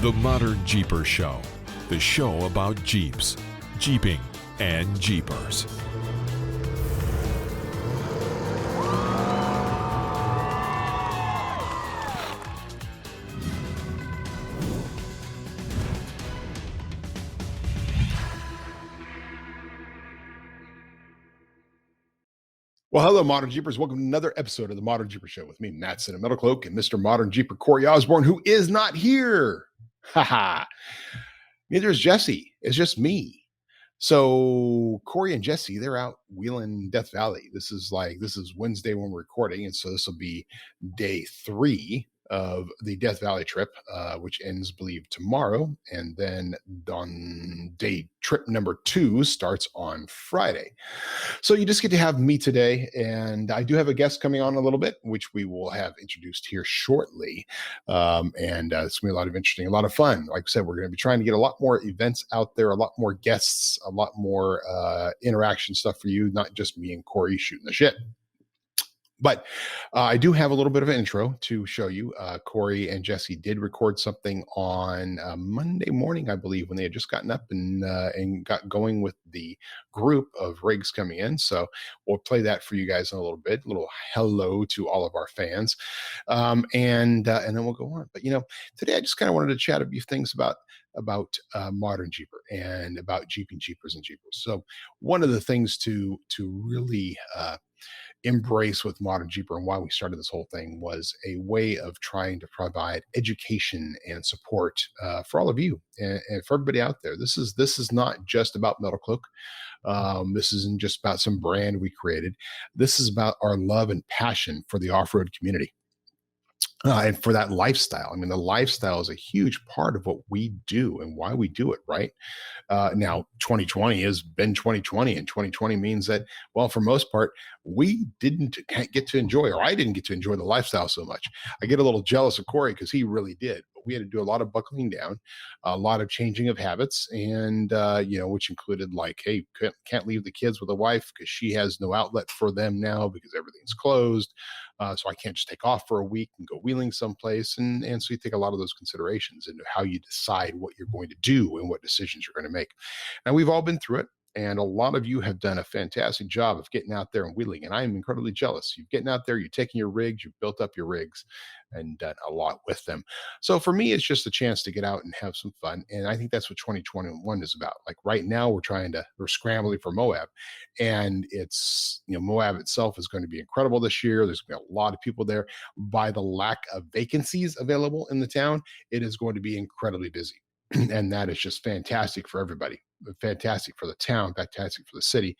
The ModernJeeper Show, the show about Jeeps, Jeeping, and Jeepers. Well, hello, Modern Jeepers. Welcome to another episode of the ModernJeeper Show with me, Matson and Metalcloak, and Mr. Modern Jeeper Corey Osborne, who is not here. Haha. Neither is Jesse. It's just me. So Corey and Jesse, they're out wheeling Death Valley. This is Wednesday when we're recording, and so this will be day 3 of the Death Valley trip, which ends, I believe, tomorrow, and then on trip number 2 starts on Friday. So you just get to have me today, and I do have a guest coming on a little bit, which we will have introduced here shortly, and it's going to be a lot of fun. Like I said, we're going to be trying to get a lot more events out there, a lot more guests, a lot more interaction stuff for you, not just me and Corey shooting the shit. But I do have a little bit of an intro to show you. Corey and Jesse did record something on Monday morning, I believe, when they had just gotten up and got going with the group of rigs coming in. So we'll play that for you guys in a little bit. A little hello to all of our fans, and then we'll go on. But today I just kind of wanted to chat a few things about Modern Jeeper and about Jeeping Jeepers and Jeepers. So one of the things to really embrace with Modern Jeeper and why we started this whole thing was a way of trying to provide education and support for all of you and for everybody out there. This is not just about Metalcloak. This isn't just about some brand we created. This is about our love and passion for the off-road community. And for that lifestyle. I mean, the lifestyle is a huge part of what we do and why we do it, right? Now, 2020 has been 2020, and 2020 means that, well, for most part, we didn't get to enjoy, or I didn't get to enjoy the lifestyle so much. I get a little jealous of Corey because he really did. But we had to do a lot of buckling down, a lot of changing of habits, and, which included like, hey, can't leave the kids with a wife because she has no outlet for them now because everything's closed. So I can't just take off for a week and go wheeling someplace. And so you take a lot of those considerations into how you decide what you're going to do and what decisions you're going to make. And we've all been through it. And a lot of you have done a fantastic job of getting out there and wheeling. And I am incredibly jealous. You've getting out there, you're taking your rigs, you've built up your rigs and done a lot with them. So for me, it's just a chance to get out and have some fun. And I think that's what 2021 is about. Like right now, we're scrambling for Moab. And it's, Moab itself is going to be incredible this year. There's going to be a lot of people there. By the lack of vacancies available in the town, it is going to be incredibly busy. And that is just fantastic for everybody, fantastic for the town, fantastic for the city.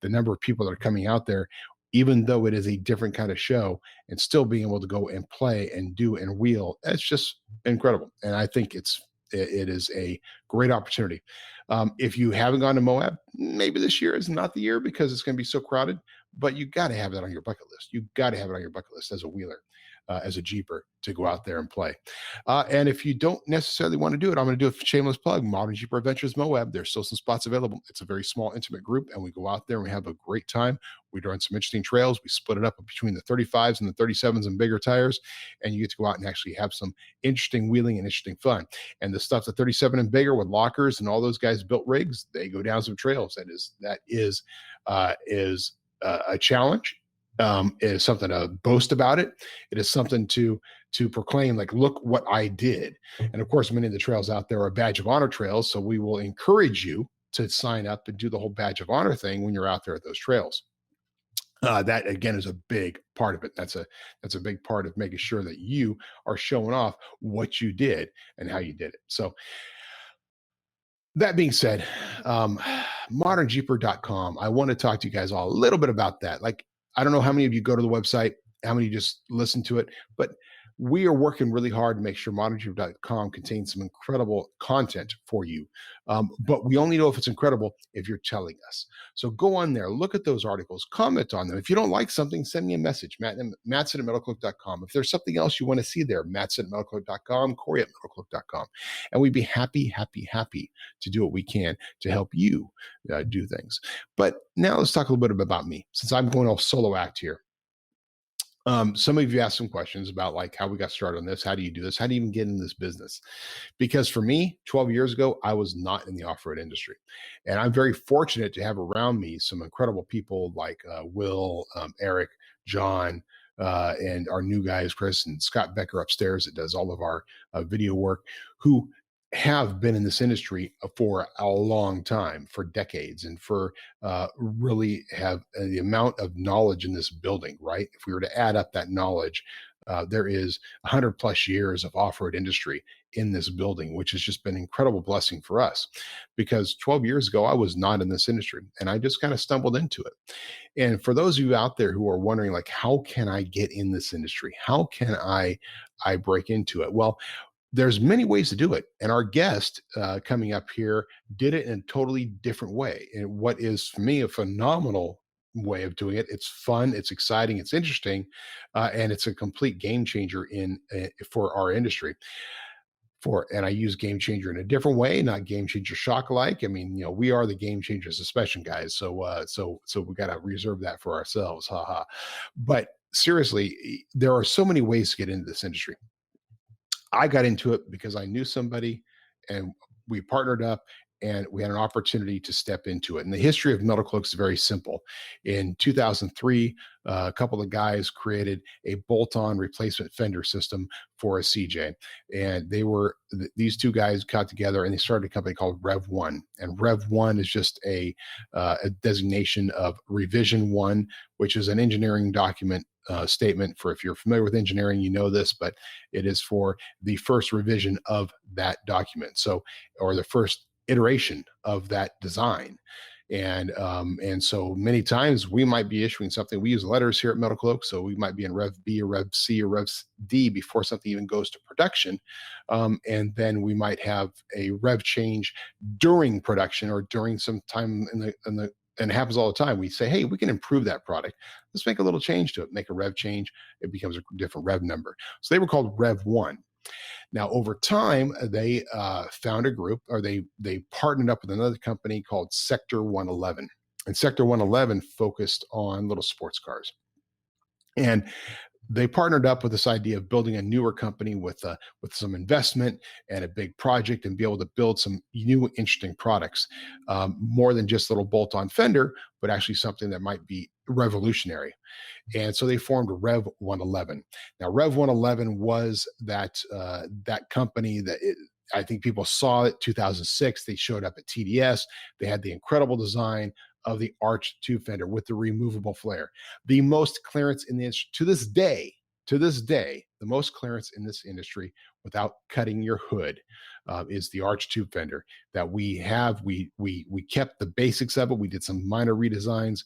The number of people that are coming out there, even though it is a different kind of show, and still being able to go and play and do and wheel, that's just incredible. And I think it is a great opportunity. If you haven't gone to Moab, maybe this year is not the year because it's going to be so crowded, but you got to have that on your bucket list. You got to have it on your bucket list as a wheeler. As a Jeeper to go out there and play. And if you don't necessarily want to do it, I'm going to do a shameless plug, ModernJeeper Adventures Moab. There's still some spots available. It's a very small, intimate group, and we go out there and we have a great time. We run some interesting trails. We split it up between the 35s and the 37s and bigger tires, and you get to go out and actually have some interesting wheeling and interesting fun. And the stuff, the 37 and bigger with lockers and all those guys built rigs, they go down some trails. That is a challenge. It is something to boast about it. It is something to proclaim, like, look what I did. And of course, many of the trails out there are badge of honor trails. So we will encourage you to sign up and do the whole badge of honor thing when you're out there at those trails. That again is a big part of it. That's a big part of making sure that you are showing off what you did and how you did it. So that being said, ModernJeeper.com, I want to talk to you guys all a little bit about that. Like, I don't know how many of you go to the website, how many just listen to it, but we are working really hard to make sure ModernJeeper.com contains some incredible content for you. But we only know if it's incredible if you're telling us. So go on there, look at those articles, comment on them. If you don't like something, send me a message, Matson at Metalcloak.com. If there's something else you want to see there, Matson at Metalcloak.com, Corey at Metalcloak.com. And we'd be happy to do what we can to help you do things. But now let's talk a little bit about me, since I'm going off solo act here. Some of you asked some questions about like how we got started on this. How do you do this? How do you even get in this business? Because for me, 12 years ago, I was not in the off-road industry. And I'm very fortunate to have around me some incredible people like Will, Eric, John, and our new guys, Chris and Scott Becker upstairs that does all of our video work, who have been in this industry for a long time, for decades, and for really have the amount of knowledge in this building, right? If we were to add up that knowledge, there is 100 plus years of off-road industry in this building, which has just been an incredible blessing for us. Because 12 years ago, I was not in this industry and I just kind of stumbled into it. And for those of you out there who are wondering, like, how can I get in this industry? How can I break into it? Well, there's many ways to do it. And our guest coming up here did it in a totally different way. And what is, for me, a phenomenal way of doing it. It's fun, it's exciting, it's interesting, and it's a complete game changer for our industry. And I use game changer in a different way, not game changer shock alike. I mean, we are the game changer suspension guys, so we got to reserve that for ourselves, haha. But seriously, there are so many ways to get into this industry. I got into it because I knew somebody and we partnered up and we had an opportunity to step into it. And the history of Metalcloak is very simple. In 2003, a couple of guys created a bolt-on replacement fender system for a CJ. And these two guys got together and they started a company called Rev One. And Rev One is just a designation of Revision One, which is an engineering document statement for, if you're familiar with engineering, you know this, but it is for the first revision of that document. So, or the first iteration of that design. And so many times we might be issuing something. We use letters here at Metalcloak, so we might be in Rev B or Rev C or Rev D before something even goes to production. And then we might have a Rev change during production or during some time and it happens all the time. We say, hey, we can improve that product. Let's make a little change to it, make a Rev change. It becomes a different Rev number. So they were called Rev One. Now, over time, they found a group, or they partnered up with another company called Sector 111. And Sector 111 focused on little sports cars. And they partnered up with this idea of building a newer company with some investment and a big project and be able to build some new, interesting products, more than just little bolt-on fender, but actually something that might be revolutionary. And so they formed Rev 111. Now, Rev 111 was that company that I think people saw it 2006. They showed up at TDS. They had the incredible design of the arch tube fender with the removable flare. The most clearance in the to this day, the most clearance in this industry without cutting your hood is the arch tube fender that we have. We kept the basics of it. We did some minor redesigns,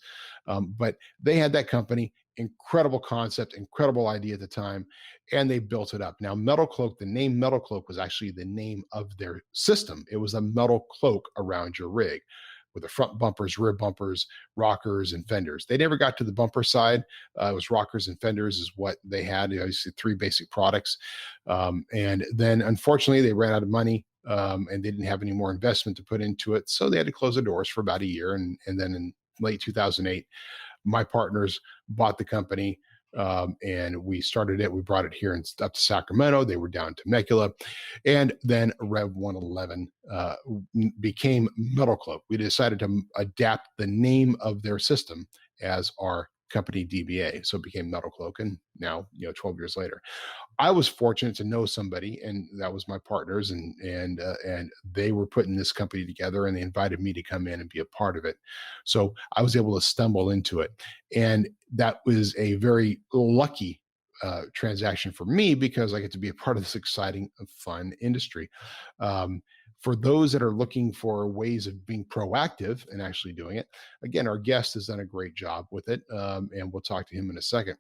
but they had that company. Incredible concept, incredible idea at the time, and they built it up. Now, Metalcloak, the name Metalcloak was actually the name of their system. It was a metal cloak around your rig, with the front bumpers, rear bumpers, rockers, and fenders. They never got to the bumper side. It was rockers and fenders is what they had. Obviously, three basic products. And then, unfortunately, they ran out of money and they didn't have any more investment to put into it. So they had to close the doors for about a year. And then in late 2008, my partners bought the company. And we started it. We brought it here up to Sacramento. They were down to Temecula. And then Rev 111 became Metalcloak. We decided to adapt the name of their system as our company DBA. So it became Metalcloak. And now, 12 years later, I was fortunate to know somebody, and that was my partners, and they were putting this company together, and they invited me to come in and be a part of it. So I was able to stumble into it, and that was a very lucky transaction for me because I get to be a part of this exciting, fun industry. For those that are looking for ways of being proactive and actually doing it, again, our guest has done a great job with it, and we'll talk to him in a second.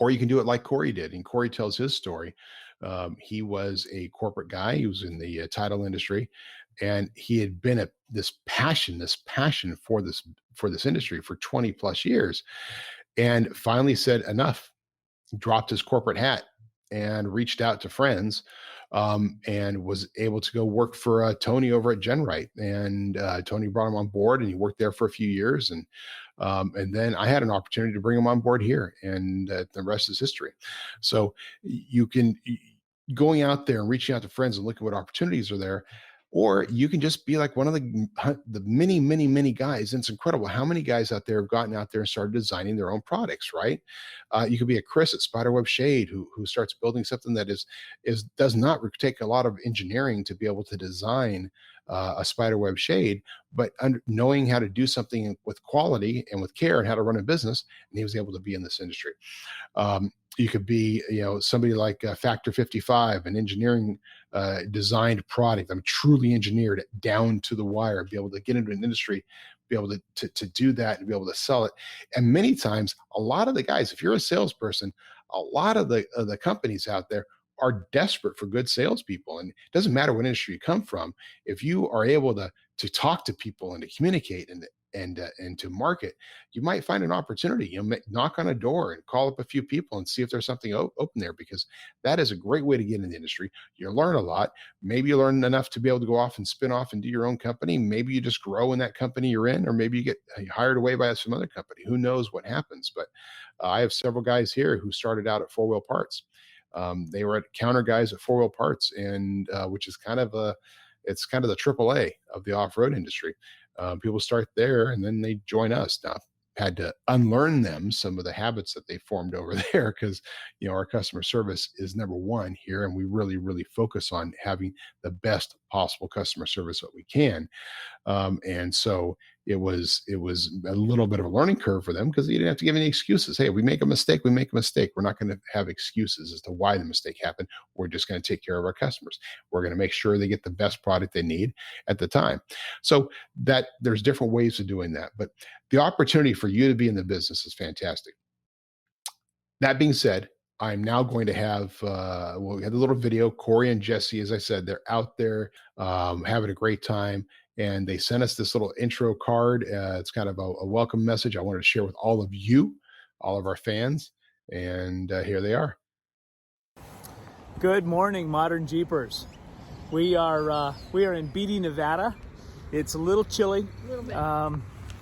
Or you can do it like Corey did. And Corey tells his story. He was a corporate guy. He was in the title industry, and he had been this passion for this industry for 20 plus years, and finally said enough, dropped his corporate hat and reached out to friends, and was able to go work for Tony over at GenRight. And Tony brought him on board, and he worked there for a few years. And And then I had an opportunity to bring them on board here, and the rest is history. So you can going out there and reaching out to friends and looking what opportunities are there. Or you can just be like one of the many, many, many guys. And it's incredible how many guys out there have gotten out there and started designing their own products, right? You could be a Chris at Spiderweb Shade who starts building something that does not take a lot of engineering to be able to design a spiderweb shade, but knowing how to do something with quality and with care and how to run a business, and he was able to be in this industry. You could be, somebody like Factor 55, an engineering designed product. I'm truly engineered down to the wire, be able to get into an industry, be able to do that and be able to sell it. And many times, a lot of the guys, if you're a salesperson, a lot of the companies out there are desperate for good salespeople. And it doesn't matter what industry you come from. If you are able to talk to people and to communicate and to market, you might find an opportunity. Knock on a door and call up a few people and see if there's something open there, because that is a great way to get in the industry. You learn a lot. Maybe you learn enough to be able to go off and spin off and do your own company. Maybe you just grow in that company you're in, or maybe you get hired away by some other company. Who knows what happens? But I have several guys here who started out at Four Wheel Parts. They were counter guys at Four Wheel Parts, and which is kind of the AAA of the off-road industry. People start there and then they join us. Now, had to unlearn them some of the habits that they formed over there, because our customer service is number one here, and we really, really focus on having the best possible customer service that we can. And so it was a little bit of a learning curve for them, because you didn't have to give any excuses. Hey, we make a mistake. We're not going to have excuses as to why the mistake happened. We're just going to take care of our customers. We're going to make sure they get the best product they need at the time. So that there's different ways of doing that, but the opportunity for you to be in the business is fantastic. That being said, I'm now going to have, we had a little video. Corey and Jessy, as I said, they're out there having a great time. And they sent us this little intro card. It's kind of a welcome message I wanted to share with all of you, all of our fans. And here they are. Good morning, Modern Jeepers. We are in Beatty, Nevada. It's a little chilly,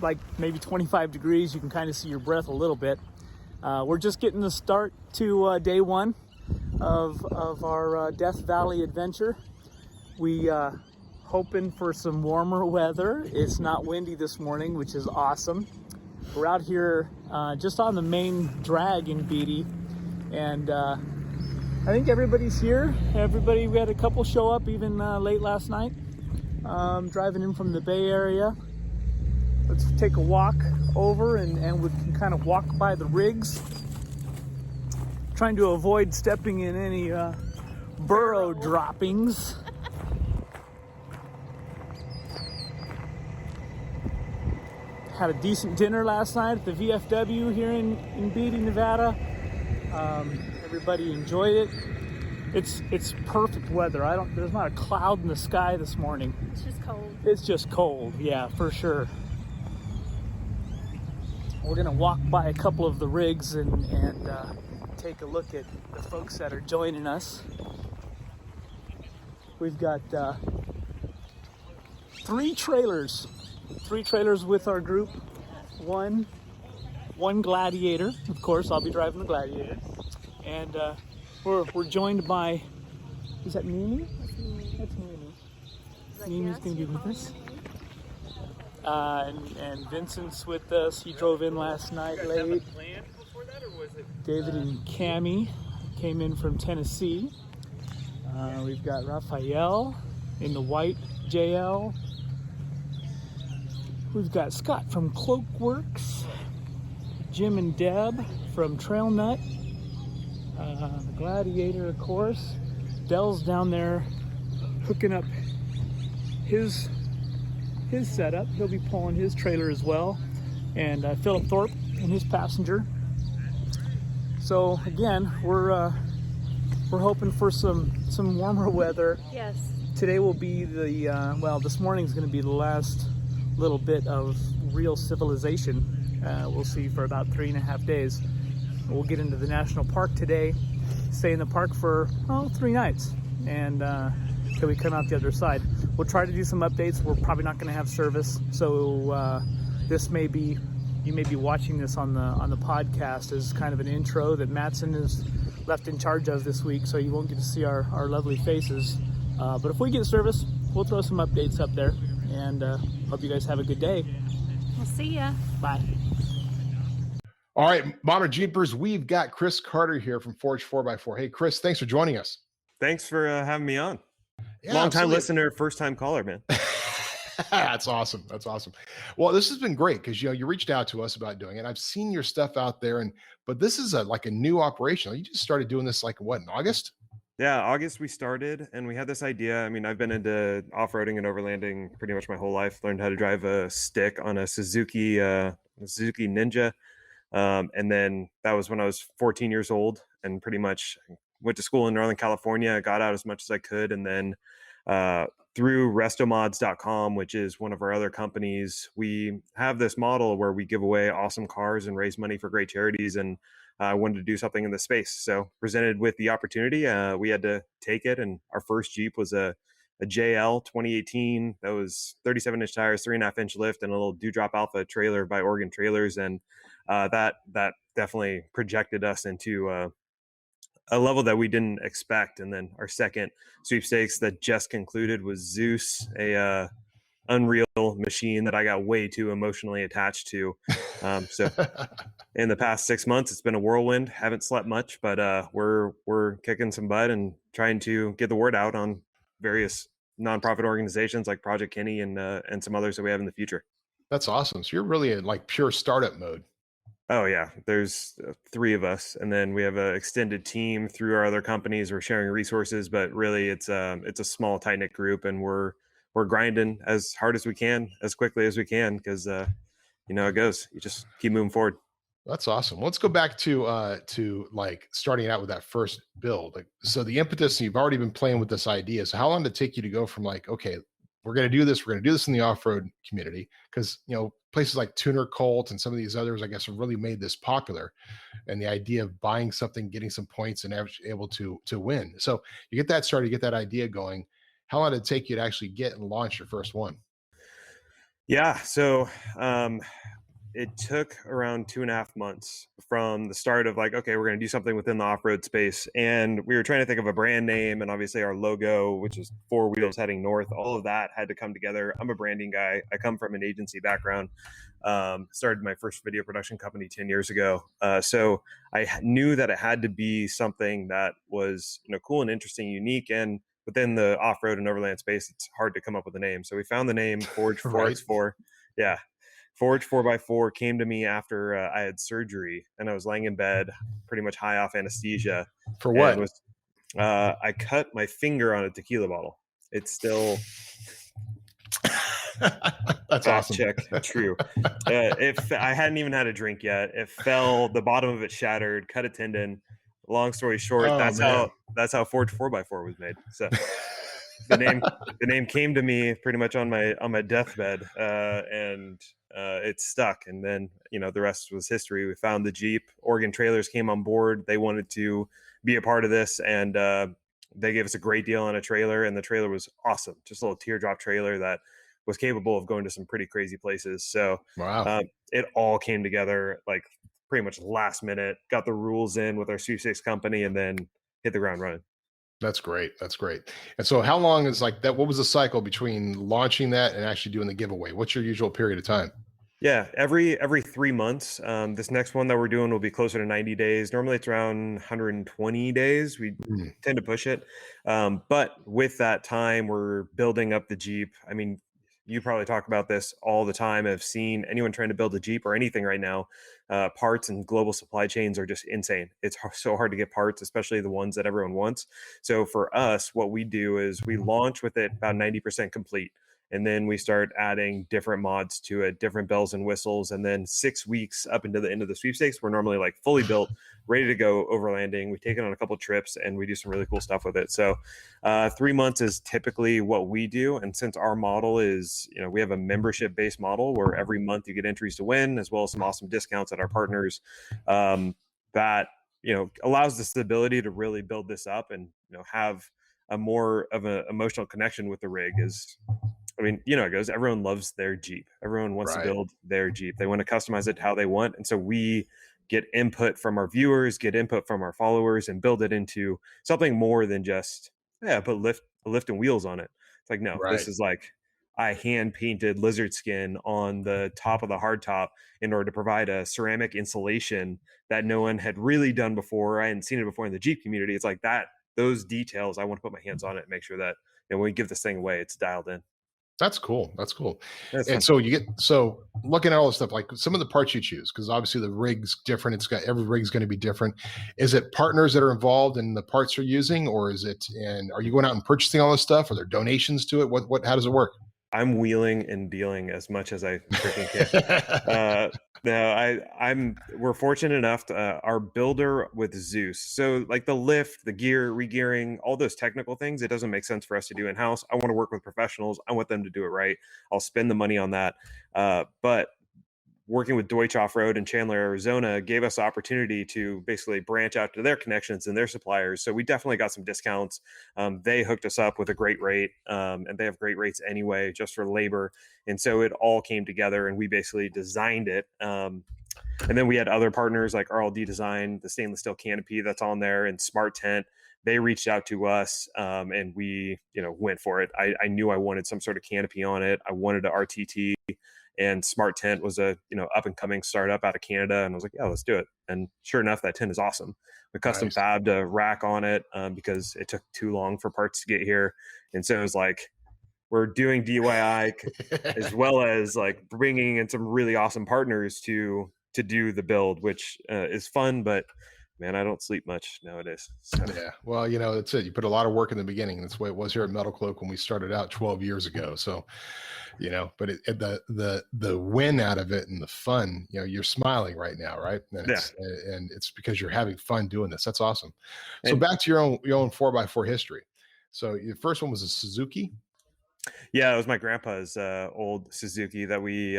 like maybe 25 degrees. You can kind of see your breath a little bit. We're just getting the start to day one of our Death Valley adventure. We hoping for some warmer weather. It's not windy this morning, which is awesome. We're out here just on the main drag in Beatty, and I think everybody's here. We had a couple show up even late last night, driving in from the Bay Area. Let's take a walk over and we can kind of walk by the rigs, trying to avoid stepping in any burrow droppings. Had a decent dinner last night at the VFW here in Beatty, Nevada. Everybody enjoyed it. It's perfect weather. There's not a cloud in the sky this morning. It's just cold. It's just cold, yeah, for sure. We're gonna walk by a couple of the rigs and take a look at the folks that are joining us. We've got 3 trailers with our group. One Gladiator, of course. I'll be driving the Gladiator, and we're joined by, is that Mimi? That's Mimi. Mimi's gonna be with us, and Vincent's with us. He drove in last night late. David and Cammie came in from Tennessee. We've got Raphael in the white JL. We've got Scott from Cloakworks, Jim and Deb from Trail Nut, the Gladiator, of course. Dell's down there hooking up his setup. He'll be pulling his trailer as well, and Philip Thorpe and his passenger. So again, we're hoping for some warmer weather. Yes. Today will be this morning's going to be the last little bit of real civilization. We'll see for about 3.5 days. We'll get into the national park today, stay in the park for 3 nights, and till we come out the other side. We'll try to do some updates. We're probably not going to have service, so this may be you may be watching this on the podcast as kind of an intro that Matson is left in charge of this week, so you won't get to see our lovely faces. But if we get service, we'll throw some updates up there, and hope you guys have a good day. We'll see ya. Bye. All right, Modern Jeepers, we've got Chris Carter here from Forge 4x4. Hey, Chris, thanks for joining us. Thanks for having me on. Yeah, Long time absolutely. listener, first time caller, man. That's awesome. That's awesome. Well, this has been great because you reached out to us about doing it. I've seen your stuff out there, but this is like a new operation. You just started doing this like what, in August? Yeah, August we started, and we had this idea. I mean, I've been into off-roading and overlanding pretty much my whole life. Learned how to drive a stick on a Suzuki Ninja. And then that was when I was 14 years old, and pretty much went to school in Northern California. I got out as much as I could. And then through restomods.com, which is one of our other companies, we have this model where we give away awesome cars and raise money for great charities. And I wanted to do something in the space. So presented with the opportunity, we had to take it. And our first Jeep was a JL 2018. That was 37-inch tires, 3.5-inch lift, and a little Dewdrop Alpha trailer by Oregon Trailers. And that definitely projected us into a level that we didn't expect. And then our second sweepstakes that just concluded was Zeus, a Unreal machine that I got way too emotionally attached to. So in the past 6 months, it's been a whirlwind. Haven't slept much, but we're kicking some butt and trying to get the word out on various nonprofit organizations like Project Kenny and some others that we have in the future. That's awesome. So you're really in like pure startup mode. Oh yeah, there's 3 of us, and then we have an extended team through our other companies. We're sharing resources, but really it's a small, tight knit group, and we're grinding as hard as we can, as quickly as we can, because you know how it goes. You just keep moving forward. That's awesome. Let's go back to like starting out with that first build. Like, so the impetus, you've already been playing with this idea. So how long did it take you to go from like, okay, we're going to do this. We're going to do this in the off-road community, because, places like Tuner Colt and some of these others, I guess, have really made this popular. And the idea of buying something, getting some points, and able to win. So you get that started, you get that idea going. How long did it take you to actually get and launch your first one? Yeah. So it took around 2.5 months from the start of like, okay, we're going to do something within the off-road space. And we were trying to think of a brand name, and obviously our logo, which is 4 wheels heading north, all of that had to come together. I'm a branding guy. I come from an agency background. Started my first video production company 10 years ago. So I knew that it had to be something that was, cool and interesting, unique. And within the off-road and overland space, it's hard to come up with a name. So we found the name Forge 4x4. Yeah. Forge 4x4 came to me after I had surgery, and I was laying in bed, pretty much high off anesthesia. For what? I cut my finger on a tequila bottle. It's still That's awesome. Check. True. If I hadn't even had a drink yet, it fell. The bottom of it shattered. Cut a tendon. Long story short, that's how Forge 4x4 was made. So the name came to me pretty much on my deathbed, and it stuck. And then the rest was history. We found the Jeep. Oregon Trailers came on board. They wanted to be a part of this, and they gave us a great deal on a trailer. And the trailer was awesome. Just a little teardrop trailer that was capable of going to some pretty crazy places. So wow. It all came together like pretty much last minute. Got the rules in with our sweepstakes company, and then hit the ground running. That's great. That's great. And so how long is like that? What was the cycle between launching that and actually doing the giveaway? What's your usual period of time? Yeah, every 3 months. This next one that we're doing will be closer to 90 days. Normally it's around 120 days. We tend to push it. But with that time, we're building up the Jeep. I mean, you probably talk about this all the time. I've seen anyone trying to build a Jeep or anything right now. Parts and global supply chains are just insane. It's so hard to get parts, especially the ones that everyone wants. So for us, what we do is we launch with it about 90% complete. And then we start adding different mods to it, different bells and whistles. And then 6 weeks up into the end of the sweepstakes, we're normally like fully built, ready to go overlanding. We take it on a couple trips and we do some really cool stuff with it. So 3 months is typically what we do. And since our model is, we have a membership based model where every month you get entries to win, as well as some awesome discounts at our partners, that, allows the stability to really build this up and, have a more of an emotional connection with the rig. Is I mean, you know, it goes, everyone loves their Jeep. Everyone wants to Right. build their Jeep. They want to customize it how they want. And so we get input from our viewers, get input from our followers, and build it into something more than just, put lift and wheels on it. It's like, no, Right. this is like, I hand painted lizard skin on the top of the hardtop in order to provide a ceramic insulation that no one had really done before. I hadn't seen it before in the Jeep community. It's like that, those details, I want to put my hands on it and make sure that, when we give this thing away, it's dialed in. That's cool. That's cool. That's And fun. so looking at all this stuff, like some of the parts you choose, because obviously the rig's different. Every rig's going to be different. Is it partners that are involved in the parts you're using, or are you going out and purchasing all this stuff? Are there donations to it? How does it work? I'm wheeling and dealing as much as I freaking can. No, we're fortunate enough to, our builder with Zeus. So like the lift, the gear, regearing, all those technical things, it doesn't make sense for us to do in-house. I want to work with professionals. I want them to do it right. I'll spend the money on that. But working with Deutsch Off-Road in Chandler, Arizona, gave us the opportunity to basically branch out to their connections and their suppliers. So we definitely got some discounts. They hooked us up with a great rate, and they have great rates anyway, just for labor. And so it all came together, and we basically designed it. And then we had other partners like RLD Design, the stainless steel canopy that's on there, and Smart Tent. They reached out to us, and we, went for it. I knew I wanted some sort of canopy on it. I wanted a RTT. And Smart Tent was a up and coming startup out of Canada, and I was like, yeah, let's do it. And sure enough, that tent is awesome. We custom fabbed a rack on it because it took too long for parts to get here, and so it was like we're doing DIY as well as like bringing in some really awesome partners to do the build, which is fun, but man, I don't sleep much nowadays. So. Yeah. Well, that's it. You put a lot of work in the beginning. That's the way it was here at Metalcloak when we started out 12 years ago. So, but the win out of it and the fun, you're smiling right now, right? And it's because you're having fun doing this. That's awesome. So back to your own 4x4 history. So your first one was a Suzuki. Yeah, it was my grandpa's old Suzuki that we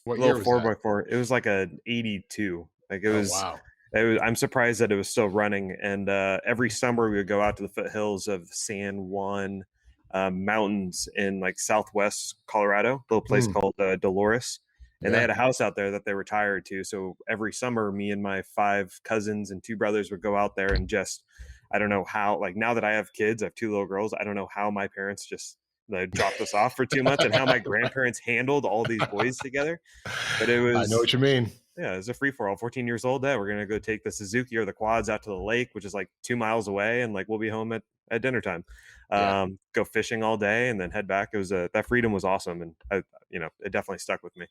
what year was 4x4. It was like a 82. Like it was. Wow. I'm surprised that it was still running. And every summer we would go out to the foothills of San Juan Mountains in like Southwest Colorado, a little place called Dolores. And they had a house out there that they retired to. So every summer, me and my 5 cousins and 2 brothers would go out there and just, I don't know how, like now that I have kids, I have 2 little girls. I don't know how my parents just dropped us off for 2 months and how my grandparents handled all these boys together. But it was, I know what you mean. Yeah, it was a free for all. 14 years old. We're gonna go take the Suzuki or the quads out to the lake, which is like 2 miles away, and like we'll be home at dinner time. Go fishing all day and then head back. It was that freedom was awesome, and it definitely stuck with me.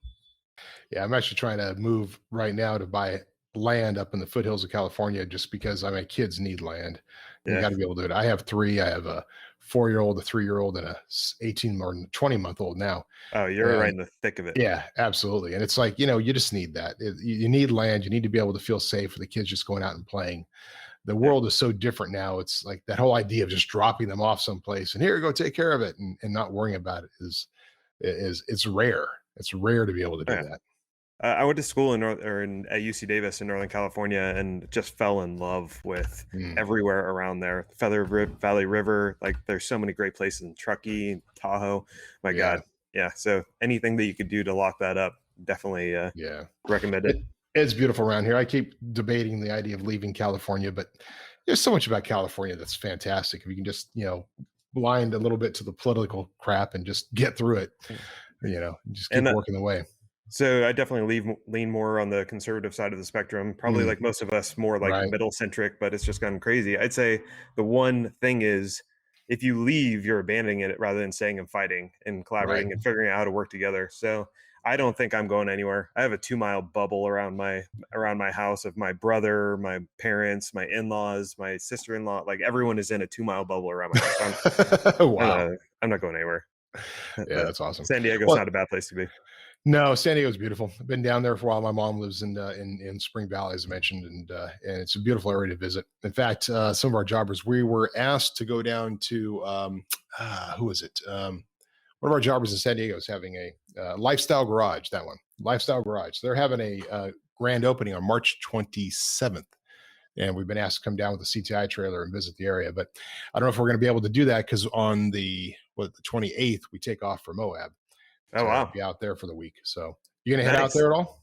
Yeah, I'm actually trying to move right now to buy land up in the foothills of California just because my kids need land. You got to be able to do it. I have 3. I have a 4-year-old, a 3-year-old, and a 18 or 20-month-old now. Oh, you're right in the thick of it. Yeah, absolutely. And it's like, you just need that. You need land. You need to be able to feel safe for the kids just going out and playing. The world is so different now. It's like that whole idea of just dropping them off someplace and here, go take care of it and not worrying about it is it's rare. It's rare to be able to do that. I went to school at UC Davis in Northern California and just fell in love with everywhere around there. Feather Valley River, like there's so many great places in Truckee, Tahoe. My God. Yeah. So anything that you could do to lock that up, definitely recommend it. It's beautiful around here. I keep debating the idea of leaving California, but there's so much about California that's fantastic. If you can just, blind a little bit to the political crap and just get through it, just keep working the way. So I definitely lean more on the conservative side of the spectrum, probably like most of us, more like middle centric, but it's just gone crazy. I'd say the one thing is if you leave, you're abandoning it rather than staying and fighting and collaborating and figuring out how to work together. So I don't think I'm going anywhere. I have a 2-mile bubble around my house of my brother, my parents, my in-laws, my sister-in-law, like everyone is in a 2-mile bubble around my house. Wow. I'm not going anywhere. Yeah, that's awesome. San Diego's not a bad place to be. No, San Diego's beautiful. I've been down there for a while. My mom lives in Spring Valley, as I mentioned, and it's a beautiful area to visit. In fact, some of our jobbers, we were asked to go down to who was it? One of our jobbers in San Diego is having a lifestyle garage. That one, lifestyle garage. They're having a grand opening on March 27th. And we've been asked to come down with a CTI trailer and visit the area, but I don't know if we're going to be able to do that because on the the 28th, we take off for Moab. Oh, wow. Be out there for the week. So you going to head Nice. out there at all?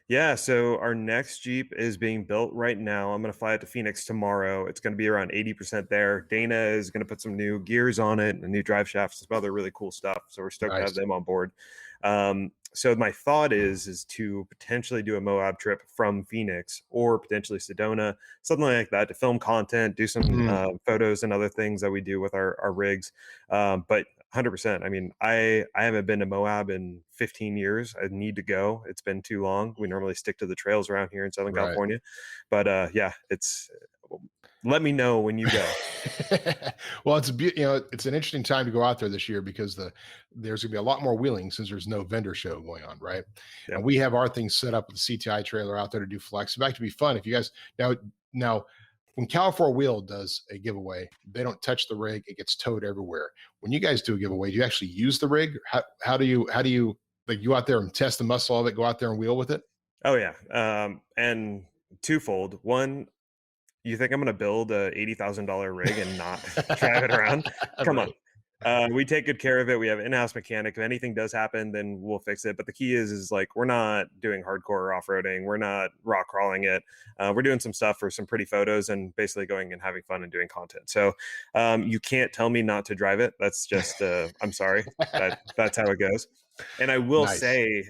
Yeah, so our next Jeep is being built right now. I'm going to fly it to Phoenix tomorrow. It's going to be around 80% there. Dana is going to put some new gears on it and new drive shafts, some other really cool stuff. So we're stoked to have them on board. So my thought is to potentially do a Moab trip from Phoenix or potentially Sedona, something like that, to film content, do some photos and other things that we do with our rigs. But 100%. I mean, I haven't been to Moab in 15 years. I need to go. It's been too long. We normally stick to the trails around here in Southern California. But yeah, let me know when you go. Well, it's it's an interesting time to go out there this year because there's gonna be a lot more wheeling since there's no vendor show going on, right? Yep. And we have our things set up with the CTI trailer out there to do flex. In fact, to be fun if you guys now when Cal 4 Wheel does a giveaway, they don't touch the rig; it gets towed everywhere. When you guys do a giveaway, do you actually use the rig? How do you like go out there and test the muscle of it? Go out there and wheel with it? Oh yeah, and twofold. One, you think I'm going to build a $80,000 rig and not drive it around? Come on. We take good care of it. We have an in-house mechanic. If anything does happen, then we'll fix it. But the key is like, we're not doing hardcore off-roading. We're not rock crawling it. We're doing some stuff for some pretty photos and basically going and having fun and doing content. So you can't tell me not to drive it. That's just, I'm sorry. That's how it goes. And I will say,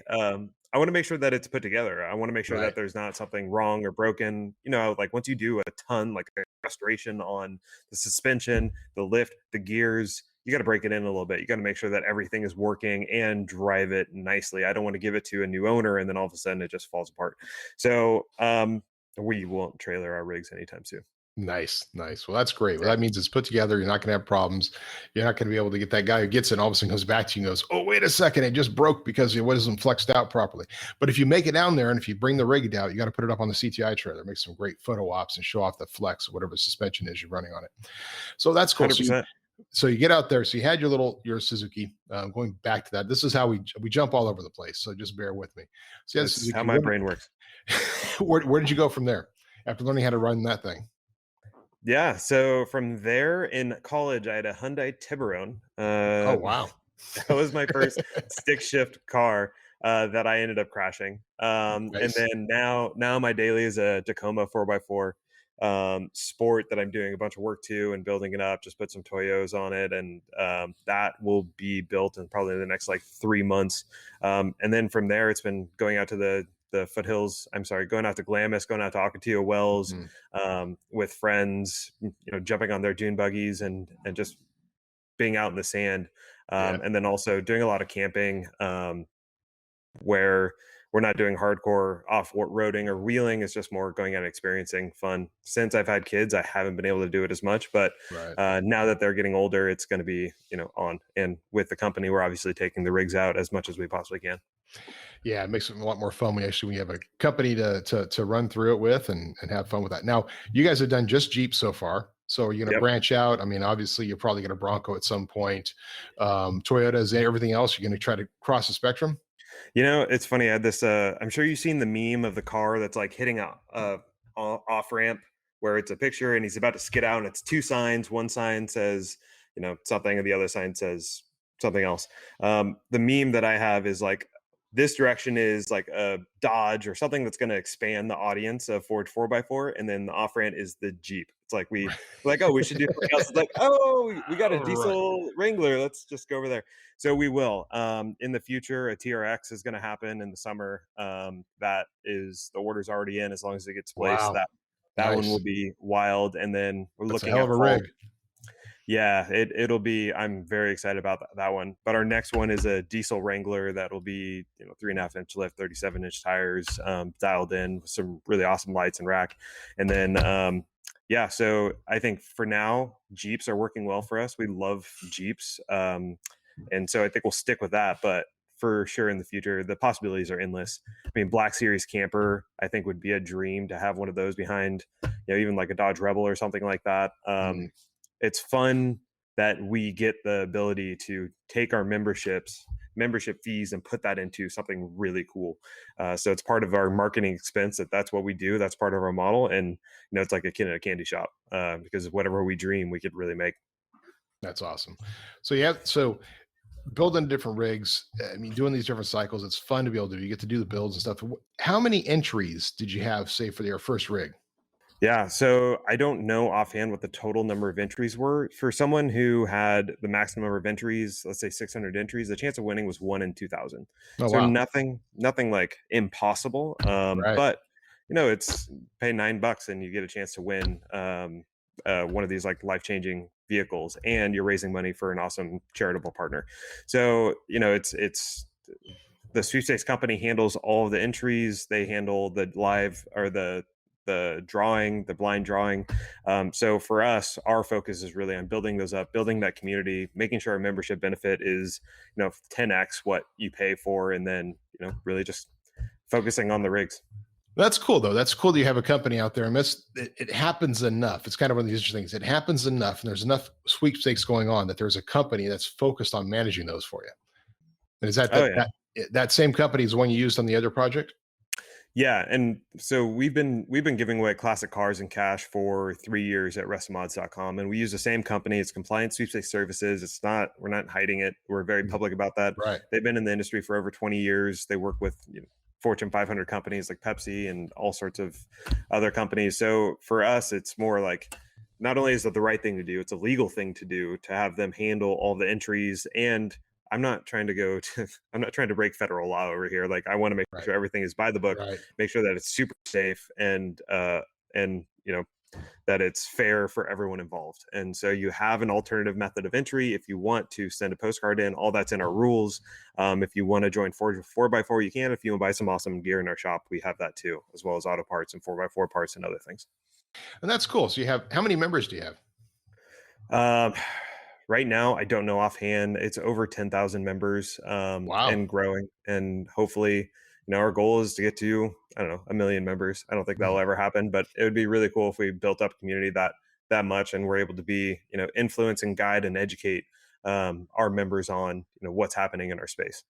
I want to make sure that it's put together. I want to make sure that there's not something wrong or broken. Like once you do a ton, like a restoration on the suspension, the lift, the gears, you got to break it in a little bit. You got to make sure that everything is working and drive it nicely. I don't want to give it to a new owner and then all of a sudden it just falls apart. So we won't trailer our rigs anytime soon. Nice. Well, that's great. Well, that means it's put together. You're not going to have problems. You're not going to be able to get that guy who gets it and all of a sudden comes back to you and goes, "Oh, wait a second, it just broke because it wasn't flexed out properly." But if you make it down there and if you bring the rig down, you got to put it up on the CTI trailer, make some great photo ops and show off the flex or whatever suspension is you're running on it. So that's cool. So you get out there. So you had your Suzuki. Going back to that, this is how we jump all over the place. So just bear with me. So that's Suzuki, how my brain works. Where did you go from there after learning how to run that thing? Yeah, so from there in college, I had a Hyundai Tiburon. Oh, wow. That was my first stick shift car that I ended up crashing. Nice. And then now my daily is a Tacoma 4x4 sport that I'm doing a bunch of work to and building it up. Just put some Toyos on it, and that will be built in probably the next like 3 months. And then from there, it's been going out to the foothills. Going out to Glamis, going out to Ocotillo Wells, with friends, jumping on their dune buggies and just being out in the sand. And then also doing a lot of camping, where we're not doing hardcore off-roading or wheeling. It's just more going out and experiencing fun. Since I've had kids, I haven't been able to do it as much, but now that they're getting older, it's going to be, on. And with the company, we're obviously taking the rigs out as much as we possibly can. Yeah, it makes it a lot more fun when you have a company to run through it with and have fun with that. Now, you guys have done just Jeep so far. So are you going to branch out? I mean, obviously, you're probably going to Bronco at some point. Toyotas, everything else, you're going to try to cross the spectrum? It's funny. I had this, I'm sure you've seen the meme of the car that's like hitting a off ramp where it's a picture and he's about to skid out and it's two signs. One sign says, something, and the other sign says something else. The meme that I have is like, this direction is like a Dodge or something that's going to expand the audience of Ford 4x4. And then the off ramp is the Jeep. It's like, we should do something else. It's like, oh, we got a diesel Wrangler. Let's just go over there. So we will. In the future, a TRX is going to happen in the summer. That is, the order's already in as long as it gets placed. Wow. That one will be wild. And then we're looking at a rig. Yeah, it'll be, I'm very excited about that one. But our next one is a diesel Wrangler that will be, 3.5-inch lift, 37-inch tires, dialed in with some really awesome lights and rack. And then, so I think for now, Jeeps are working well for us. We love Jeeps. And so I think we'll stick with that. But for sure in the future, the possibilities are endless. I mean, Black Series camper, I think would be a dream to have one of those behind, even like a Dodge Rebel or something like that. It's fun that we get the ability to take our membership fees and put that into something really cool. So it's part of our marketing expense. That's what we do. That's part of our model. And, it's like a kid in a candy shop, because whatever we dream, we could really make. That's awesome. So building different rigs, I mean, doing these different cycles, it's fun to be able to do. You get to do the builds and stuff. How many entries did you have, say, for your first rig? Yeah, so I don't know offhand what the total number of entries were. For someone who had the maximum number of entries, let's say 600 entries, the chance of winning was 1 in 2,000. Oh, So wow. nothing like impossible. Right. But it's pay $9 and you get a chance to win one of these like life-changing vehicles, and you're raising money for an awesome charitable partner. So it's the sweepstakes company handles all of the entries. They handle the live or the drawing, the blind drawing. So for us, our focus is really on building those up, building that community, making sure our membership benefit is 10x what you pay for, and then really just focusing on the rigs. That's cool, though. That's cool that you have a company out there, and it happens enough. It's kind of one of these interesting things. It happens enough, and there's enough sweepstakes going on that there's a company that's focused on managing those for you. And is that same company is the one you used on the other project? Yeah, and so we've been giving away classic cars in cash for 3 years at restmods.com, and we use the same company. It's Compliance Sweepstakes Services. We're not hiding it. We're very public about that. Right. They've been in the industry for over 20 years. They work with Fortune 500 companies like Pepsi and all sorts of other companies. So for us, it's more like, not only is it the right thing to do, it's a legal thing to do to have them handle all the entries. And I'm not trying to break federal law over here. Like, I want to make sure everything is by the book, make sure that it's super safe and that it's fair for everyone involved. And so you have an alternative method of entry. If you want to send a postcard in, all that's in our rules. If you want to join 4x4, you can. If you want to buy some awesome gear in our shop, we have that too, as well as auto parts and 4x4 parts and other things. And that's cool. So how many members do you have? Right now, I don't know offhand. It's over 10,000 members Wow. And growing. And hopefully, our goal is to get to, 1 million members. I don't think that'll ever happen, but it would be really cool if we built up a community that much and we're able to be, influence and guide and educate our members on, what's happening in our space.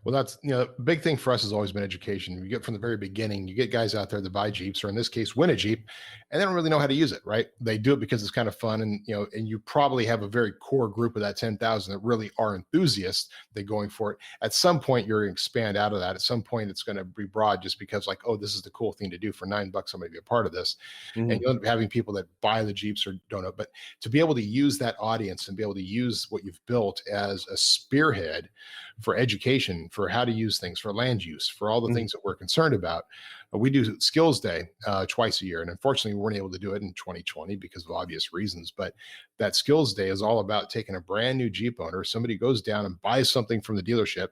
Well, that's, a big thing for us has always been education. You get from the very beginning, you get guys out there that buy Jeeps, or in this case, win a Jeep, and they don't really know how to use it, right? They do it because it's kind of fun. And, and you probably have a very core group of that 10,000 that really are enthusiasts. They're going for it. At some point, you're going to expand out of that. At some point, it's going to be broad just because like, oh, this is the cool thing to do for $9. I'm going to be a part of this. Mm-hmm. And you'll end up having people that buy the Jeeps or don't know, but to be able to use that audience and be able to use what you've built as a spearhead for education, for how to use things, for land use, for all the things that we're concerned about. We do Skills Day twice a year. And unfortunately, we weren't able to do it in 2020 because of obvious reasons. But that Skills Day is all about taking a brand new Jeep owner. Somebody goes down and buys something from the dealership.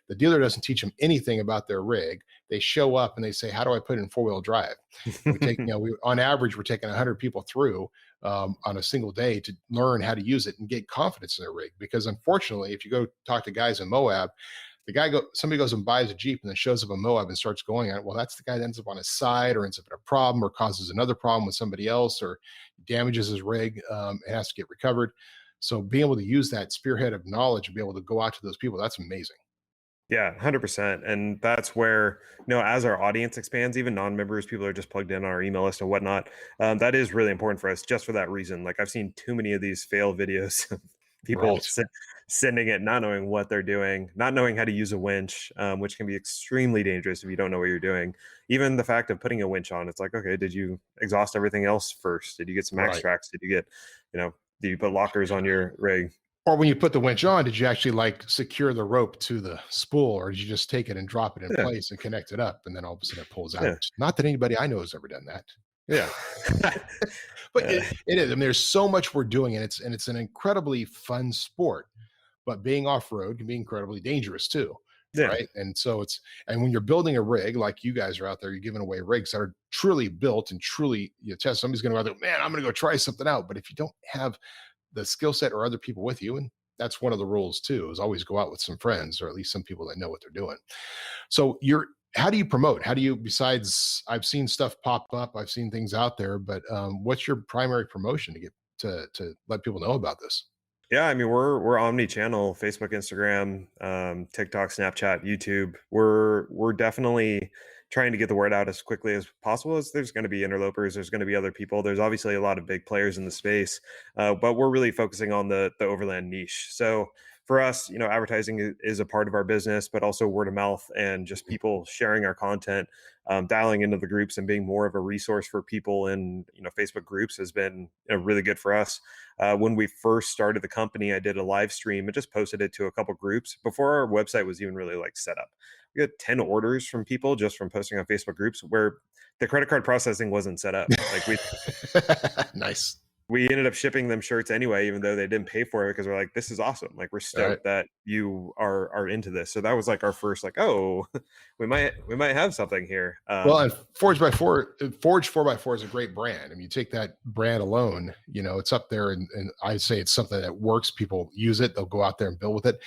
The dealer doesn't teach them anything about their rig. They show up and they say, how do I put it in 4-wheel drive? We take, on average, we're taking 100 people through on a single day to learn how to use it and get confidence in their rig. Because unfortunately, if you go talk to guys in Moab, somebody goes and buys a Jeep and then shows up in Moab and starts going on it. Well, that's the guy that ends up on his side or ends up in a problem or causes another problem with somebody else or damages his rig and has to get recovered. So being able to use that spearhead of knowledge and be able to go out to those people, that's amazing. Yeah, 100%. And that's where, as our audience expands, even non-members, people are just plugged in on our email list and whatnot. That is really important for us just for that reason. Like, I've seen too many of these fail videos, people sending it, not knowing what they're doing, not knowing how to use a winch, which can be extremely dangerous if you don't know what you're doing. Even the fact of putting a winch on, it's like, okay, did you exhaust everything else first? Did you get some max tracks? Did you get, did you put lockers on your rig? Or when you put the winch on, did you actually secure the rope to the spool, or did you just take it and drop it in place and connect it up, and then all of a sudden it pulls out? Yeah. Not that anybody I know has ever done that. Yeah. But it is. I mean, there's so much we're doing, and it's an incredibly fun sport. But being off-road can be incredibly dangerous too. Yeah. Right. And so and when you're building a rig, like you guys are out there, you're giving away rigs that are truly built and truly test. Somebody's going to go out there, man, I'm going to go try something out. But if you don't have the skill set or other people with you, and that's one of the rules too, is always go out with some friends or at least some people that know what they're doing. So how do you promote? How do you, besides, I've seen stuff pop up, I've seen things out there, but what's your primary promotion to get to let people know about this? Yeah, I mean, we're omni-channel: Facebook, Instagram, TikTok, Snapchat, YouTube. We're definitely trying to get the word out as quickly as possible. Is there's going to be interlopers, there's going to be other people. There's obviously a lot of big players in the space, but we're really focusing on the overland niche. So for us, advertising is a part of our business, but also word of mouth and just people sharing our content, dialing into the groups and being more of a resource for people in, Facebook groups has been really good for us. When we first started the company, I did a live stream and just posted it to a couple groups before our website was even really like set up. We got 10 orders from people just from posting on Facebook groups where the credit card processing wasn't set up. Like Nice. We ended up shipping them shirts anyway, even though they didn't pay for it, because we're like, this is awesome. Like, we're stoked that you are into this. So that was like our first, like, oh, we might have something here. Well, and Forge 4x4 is a great brand. I mean, you take that brand alone, it's up there, and I'd say it's something that works. People use it. They'll go out there and build with it.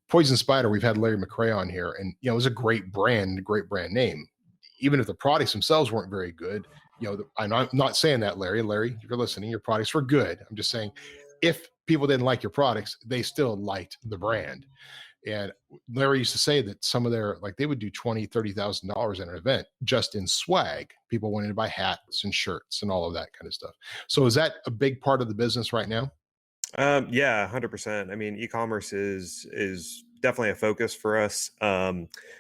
Poison Spider, we've had Larry McRae on here, and it was a great brand, a great brand name. Even if the products themselves weren't very good, I'm not saying that, Larry, if you're listening, your products were good. I'm just saying, if people didn't like your products, they still liked the brand. And Larry used to say that some of their, like, they would do $20,000, $30,000 in an event just in swag. People wanted to buy hats and shirts and all of that kind of stuff. So is that a big part of the business right now? Yeah, 100%. I mean, e-commerce is definitely a focus for us.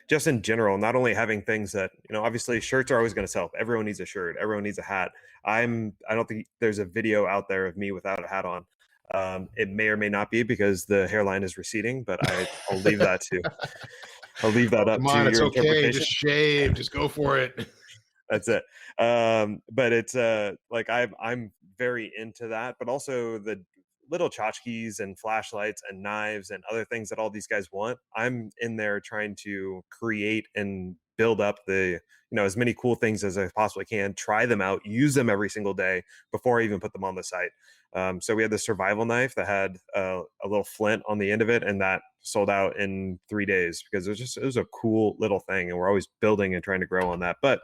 Just in general, not only having things that, obviously shirts are always going to sell. Everyone needs a shirt. Everyone needs a hat. I don't think there's a video out there of me without a hat on. It may or may not be because the hairline is receding, but I'll leave that up Come on, to it's your okay. interpretation. Just shave. Just go for it. That's it. But it's like I'm very into that, but also the little tchotchkes and flashlights and knives and other things that all these guys want. I'm in there trying to create and build up the, as many cool things as I possibly can, try them out, use them every single day before I even put them on the site. So we had this survival knife that had a little flint on the end of it, and that sold out in 3 days because it was a cool little thing. And we're always building and trying to grow on that. But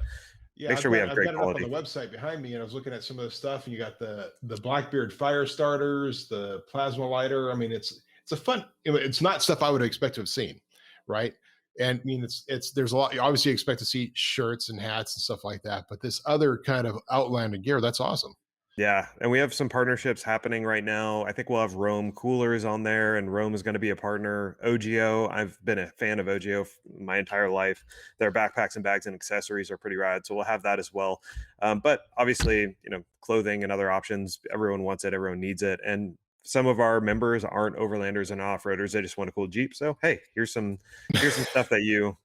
yeah, make sure we have great quality. I've got it up on the website behind me, and I was looking at some of the stuff, and you got the Blackbeard fire starters, the plasma lighter. I mean, it's a fun. It's not stuff I would expect to have seen, right? And I mean, there's a lot. You obviously expect to see shirts and hats and stuff like that, but this other kind of outlanded gear, that's awesome. Yeah, and we have some partnerships happening right now. I think we'll have Rome coolers on there, and Rome is going to be a partner. OGO, I've been a fan of OGO my entire life. Their backpacks and bags and accessories are pretty rad, so we'll have that as well. But obviously, clothing and other options, everyone wants it, everyone needs it. And some of our members aren't overlanders and off-roaders. They just want a cool Jeep. So, hey, here's some stuff that you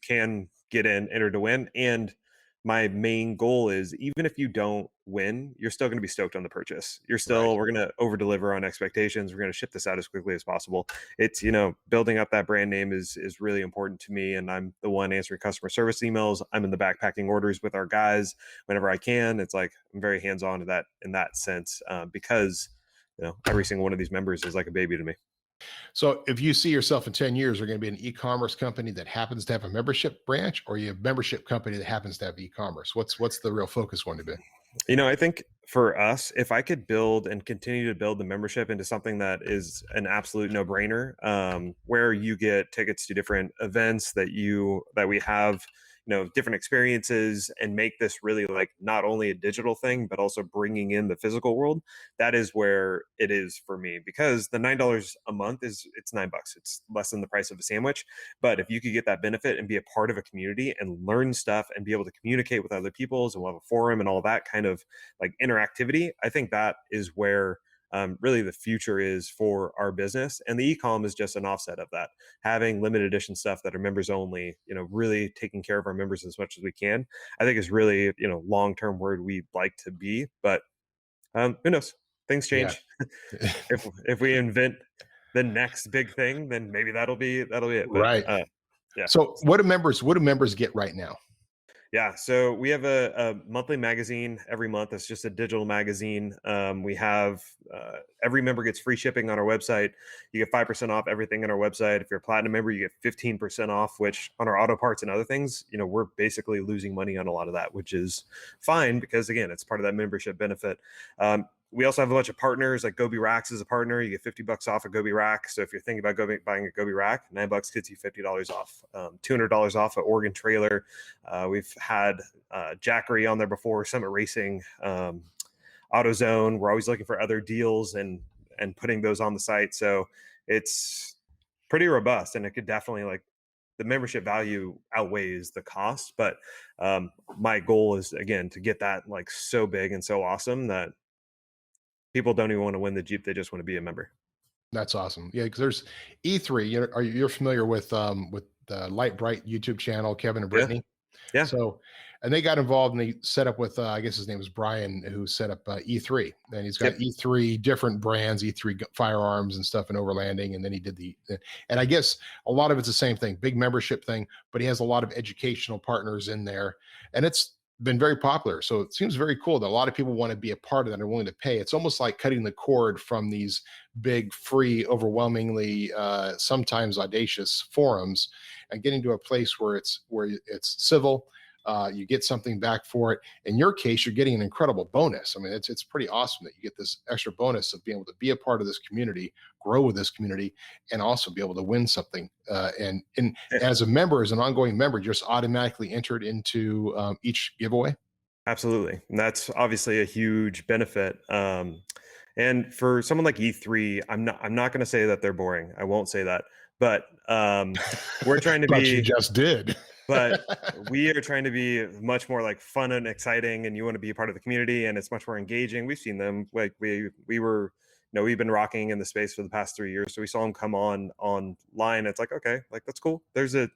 can get in, enter to win. And my main goal is, even if you don't win, you're still going to be stoked on the purchase. We're going to over deliver on expectations. We're going to ship this out as quickly as possible. It's, building up that brand name is really important to me. And I'm the one answering customer service emails. I'm in the backpacking orders with our guys whenever I can. It's like, I'm very hands-on in that sense, because, every single one of these members is like a baby to me. So if you see yourself in 10 years, you're going to be an e-commerce company that happens to have a membership branch, or you have a membership company that happens to have e-commerce? What's the real focus going to be? I think for us, if I could build and continue to build the membership into something that is an absolute no-brainer, where you get tickets to different events that we have, different experiences, and make this really like not only a digital thing, but also bringing in the physical world, that is where it is for me. Because the $9 a month it's $9. It's less than the price of a sandwich. But if you could get that benefit and be a part of a community and learn stuff and be able to communicate with other people, and we'll have a forum and all that kind of like interactivity, I think that is where really the future is for our business. And the e-com is just an offset of that. Having limited edition stuff that are members only, really taking care of our members as much as we can, I think is really, long-term where we'd like to be. But who knows? Things change. Yeah. if we invent the next big thing, then maybe that'll be it. But, right. Yeah. So what do members get right now? Yeah, so we have a monthly magazine every month. It's just a digital magazine. We have every member gets free shipping on our website. You get 5% off everything on our website. If you're a platinum member, you get 15% off, which on our auto parts and other things, we're basically losing money on a lot of that, which is fine because, again, it's part of that membership benefit. We also have a bunch of partners, like Gobi Racks is a partner. You get $50 off a Gobi Rack. So if you're thinking about buying a Gobi Rack, $9 gets you $50 off, $200 off an Oregon trailer. We've had Jackery on there before, Summit Racing, AutoZone. We're always looking for other deals and putting those on the site. So it's pretty robust, and it could definitely, like, the membership value outweighs the cost. But my goal is, again, to get that like so big and so awesome that people don't even want to win the Jeep. They just want to be a member. That's awesome. Yeah, because there's E3. You're familiar with the Light Bright YouTube channel, Kevin and Brittany? Yeah. So, and they got involved and they set up with I guess his name was Brian, who set up E3, and he's got E3 different brands, E3 firearms and stuff in overlanding, and then he did and I guess a lot of it's the same thing, big membership thing, but he has a lot of educational partners in there, and it's been very popular. So it seems very cool that a lot of people want to be a part of that and are willing to pay. It's almost like cutting the cord from these big, free, overwhelmingly sometimes audacious forums and getting to a place where it's civil. You get something back for it. In your case, you're getting an incredible bonus. I mean, it's pretty awesome that you get this extra bonus of being able to be a part of this community, grow with this community, and also be able to win something. And as a member, as an ongoing member, you're just automatically entered into each giveaway. Absolutely. And that's obviously a huge benefit. And for someone like E3, I'm not going to say that they're boring. I won't say that. But we're trying to but be. You just did. But we are trying to be much more like fun and exciting, and you want to be a part of the community, and it's much more engaging. We've seen them, like we were, we've been rocking in the space for the past 3 years. So we saw them come online. It's like, okay, like that's cool. There's a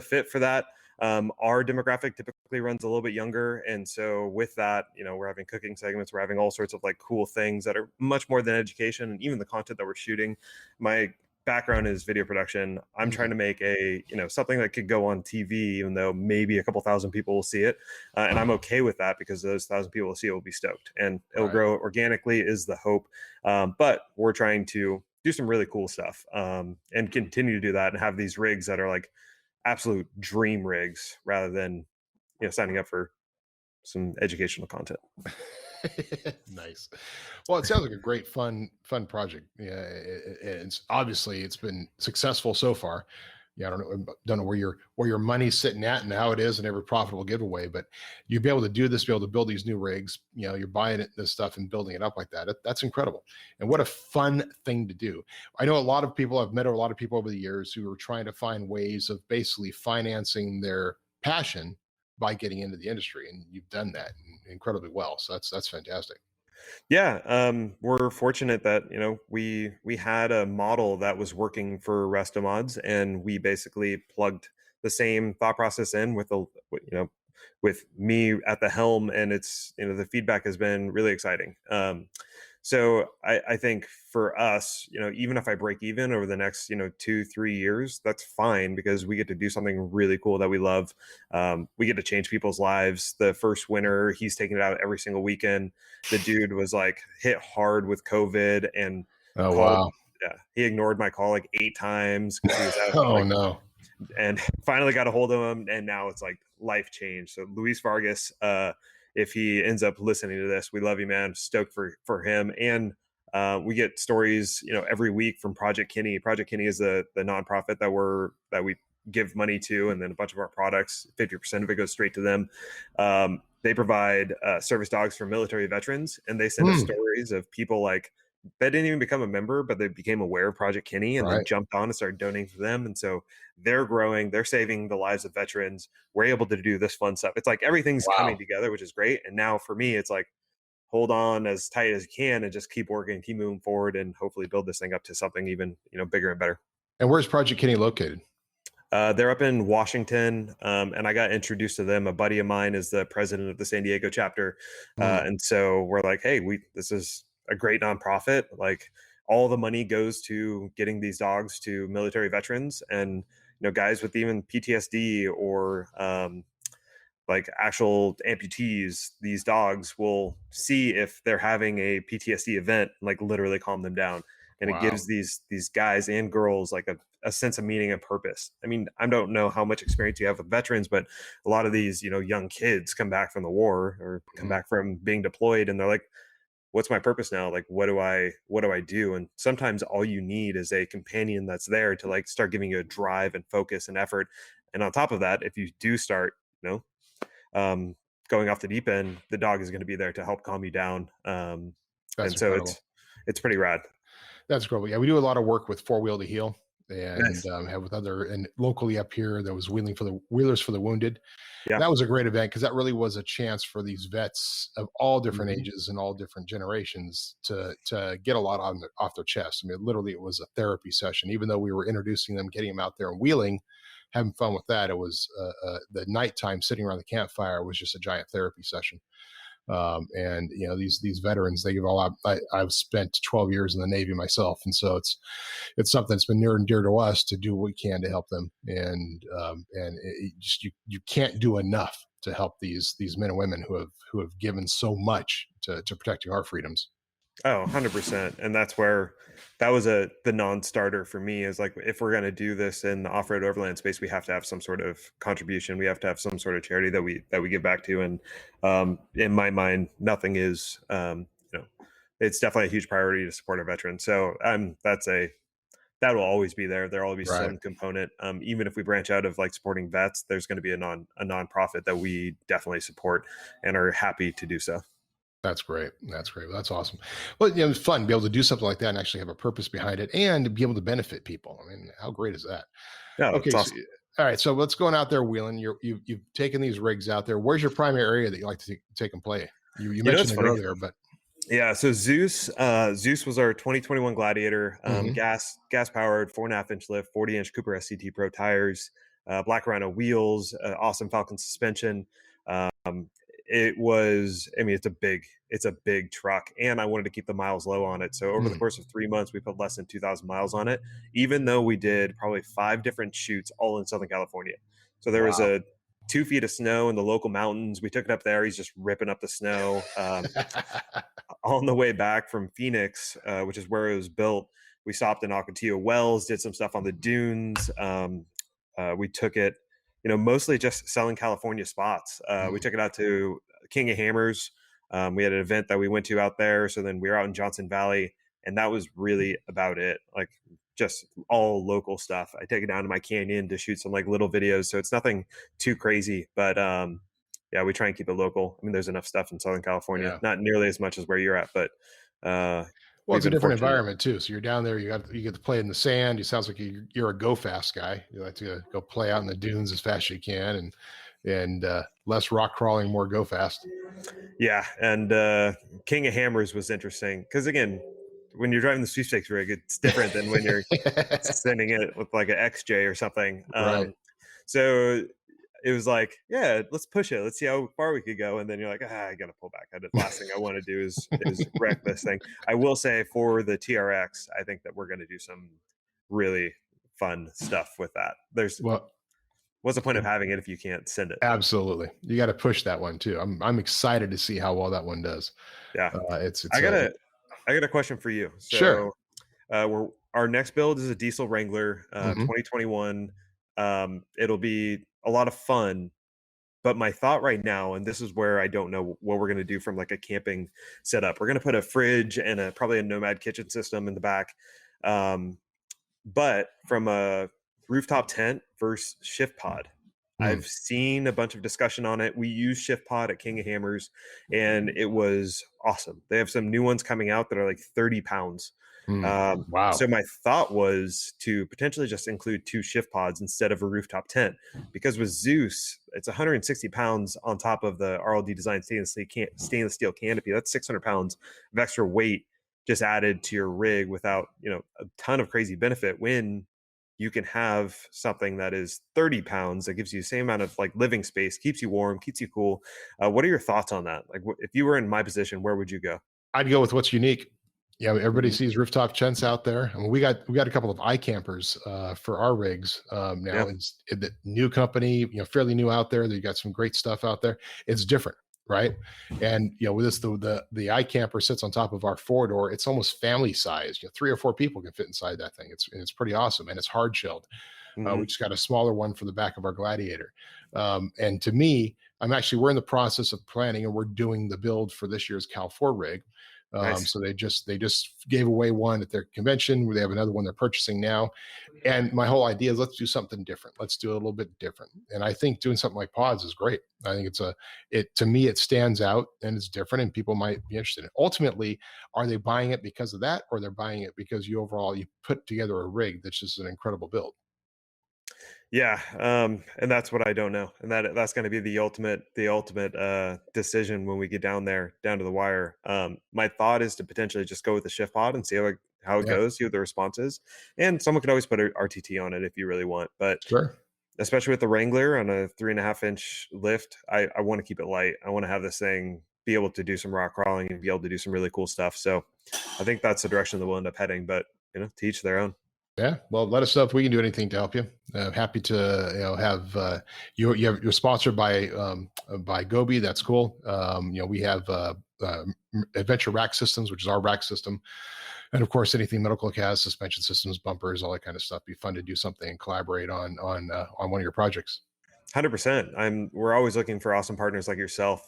fit for that. Our demographic typically runs a little bit younger. And so with that, we're having cooking segments, we're having all sorts of like cool things that are much more than education, and even the content that we're shooting. My background is video production. I'm trying to make something that could go on TV, even though maybe a couple thousand people will see it. And I'm okay with that, because those 1,000 people will see it will be stoked, and it'll grow organically is the hope. But we're trying to do some really cool stuff and continue to do that and have these rigs that are like absolute dream rigs, rather than signing up for some educational content. Nice. Well, it sounds like a great fun project. Yeah, it's obviously it's been successful so far. Yeah, I don't know where your money's sitting at and how it is in every profitable giveaway, but you'll be able to do this, be able to build these new rigs. You're buying this stuff and building it up like that. That's incredible. And what a fun thing to do. I know I've met a lot of people over the years who are trying to find ways of basically financing their passion by getting into the industry, and you've done that incredibly well. So that's fantastic. Yeah, we're fortunate that we had a model that was working for Restomods, and we basically plugged the same thought process in with with me at the helm, and it's the feedback has been really exciting. So I think for us, even if I break even over the next 2-3 years, that's fine, because we get to do something really cool that we love. We get to change people's lives. The first winner, he's taking it out every single weekend. The dude was like hit hard with COVID, and wow, yeah, he ignored my call like 8 times because he was out. Oh no. And finally got a hold of him, and now it's like life change. So Luis Vargas, if he ends up listening to this, we love you, man. Stoked for him. And we get stories, every week from Project Kinney. Project Kinney is the nonprofit that we give money to, and then a bunch of our products, 50% of it goes straight to them. They provide service dogs for military veterans, and they send us stories of people like that didn't even become a member, but they became aware of Project Kinney and then jumped on and started donating to them. And so they're growing, they're saving the lives of veterans. We're able to do this fun stuff. It's like everything's coming together, which is great. And now for me, it's like, hold on as tight as you can and just keep working, keep moving forward, and hopefully build this thing up to something even, bigger and better. And where's Project Kinney located? They're up in Washington, and I got introduced to them. A buddy of mine is the president of the San Diego chapter. And so we're like, hey, this is a great nonprofit. Like, all the money goes to getting these dogs to military veterans, and guys with even PTSD or like actual amputees. These dogs will see if they're having a PTSD event, and like literally calm them down. And it gives these guys and girls like a sense of meaning and purpose. I mean, I don't know how much experience you have with veterans, but a lot of these young kids come back from the war or come back from being deployed, and they're like, what's my purpose now? Like, what do I do? And sometimes all you need is a companion that's there to like start giving you a drive and focus and effort. And on top of that, if you do start, going off the deep end, the dog is going to be there to help calm you down. And so incredible. it's pretty rad. That's great. Yeah, we do a lot of work with 4 Wheel to Heal, and Nice. have with and locally up here there was Wheelers for the Wounded. Yeah. That was a great event because that really was a chance for these vets of all different Mhm. ages and all different generations to get a lot off their chest. I mean, literally, it was a therapy session. Even though we were introducing them, getting them out there and wheeling, having fun with that, it was the nighttime sitting around the campfire was just a giant therapy session. And these veterans, they give all out. I've spent 12 years in the Navy myself, and so it's something that's been near and dear to us to do what we can to help them. And you can't do enough to help these men and women who have given so much to protecting our freedoms. Oh, 100%. And that's where that was the non-starter for me, is like, if we're going to do this in the off-road overland space, we have to have some sort of contribution. We have to have some sort of charity that we give back to. And in my mind, nothing is, it's definitely a huge priority to support our veterans. So that will always be there. There'll always be some component. Even if we branch out of like supporting vets, there's going to be a nonprofit that we definitely support and are happy to do so. That's great. That's awesome. Well, it's fun to be able to do something like that and actually have a purpose behind it and be able to benefit people. I mean, how great is that? Yeah. Okay. Awesome. All right. So let's go out there wheeling. You've taken these rigs out there. Where's your primary area that you like to take and play? You mentioned it earlier, but yeah. So Zeus was our 2021 Gladiator, gas powered 4.5-inch lift, 40-inch Cooper SCT Pro tires, Black Rhino wheels, awesome Falcon suspension. It's a big truck, and I wanted to keep the miles low on it. So over the course of 3 months, we put less than 2,000 miles on it, even though we did probably 5 different shoots all in Southern California. So there was 2 feet of snow in the local mountains. We took it up there. He's just ripping up the snow. On the way back from Phoenix, which is where it was built, we stopped in Ocotillo Wells, did some stuff on the dunes. We took it, mostly just selling California spots. We took it out to King of Hammers. We had an event that we went to out there. So then we were out in Johnson Valley, and that was really about it. Like, just all local stuff. I take it down to my canyon to shoot some like little videos. So it's nothing too crazy, but yeah, we try and keep it local. I mean, there's enough stuff in Southern California, not nearly as much as where you're at, but well, it's a different environment too. So you're down there, you get to play in the sand. It sounds like you're a go fast guy. You like to go play out in the dunes as fast as you can, and less rock crawling, more go fast. Yeah. And King of Hammers was interesting because, again, when you're driving the sweepstakes rig, it's different than when you're sending it with like an XJ or something. So it was like, yeah, let's push it. Let's see how far we could go. And then you're like, I got to pull back. The last thing I want to do is wreck this thing. I will say, for the TRX, I think that we're going to do some really fun stuff with that. What's the point of having it if you can't send it? Absolutely. You got to push that one too. I'm excited to see how well that one does. Yeah. I got a question for you. So, sure. Our next build is a diesel Wrangler, 2021. It'll be a lot of fun, but my thought right now, and this is where I don't know what we're going to do from like a camping setup. We're going to put a fridge and probably a Nomad kitchen system in the back. But from a rooftop tent versus shift pod, I've seen a bunch of discussion on it. We use shift pod at King of Hammers, and it was awesome. They have some new ones coming out that are like 30 pounds. Wow. So my thought was to potentially just include 2 shift pods instead of a rooftop tent, because with Zeus, it's 160 pounds on top of the RLD design stainless steel canopy. That's 600 pounds of extra weight just added to your rig without, a ton of crazy benefit, when you can have something that is 30 pounds that gives you the same amount of like living space, keeps you warm, keeps you cool. What are your thoughts on that? Like, if you were in my position, where would you go? I'd go with what's unique. Yeah, everybody sees rooftop tents out there. I mean, we got a couple of iCampers for our rigs now. Yeah. It's the new company, fairly new out there. They got some great stuff out there. It's different, right? And with this, the iCamper sits on top of our 4-door. It's almost family size. 3 or 4 people can fit inside that thing. It's pretty awesome, and it's hard shelled. We just got a smaller one for the back of our Gladiator. And to me, we're in the process of planning, and we're doing the build for this year's Cal 4 rig. Nice. So they just gave away one at their convention, where they have another one they're purchasing now. And my whole idea is, let's do something different. Let's do a little bit different. And I think doing something like pods is great. I think to me, it stands out and it's different, and people might be interested in it. Ultimately, are they buying it because of that, or they're buying it because you put together a rig that's just an incredible build? Yeah, and that's what I don't know, and that's going to be the ultimate decision when we get down to the wire. My thought is to potentially just go with the shift pod and see how it goes, see what the response is, and someone could always put an RTT on it if you really want. But Sure. especially with the Wrangler on a 3.5-inch lift, I want to keep it light. I want to have this thing be able to do some rock crawling and be able to do some really cool stuff. So I think that's the direction that we'll end up heading. But to each their own. Yeah, well, let us know if we can do anything to help you. Happy to have you're sponsored by Gobi. That's cool. We have Adventure Rack Systems, which is our rack system, and of course anything Metalcloak has, suspension systems, bumpers, all that kind of stuff. Be fun to do something and collaborate on one of your projects. 100%. We're always looking for awesome partners like yourself.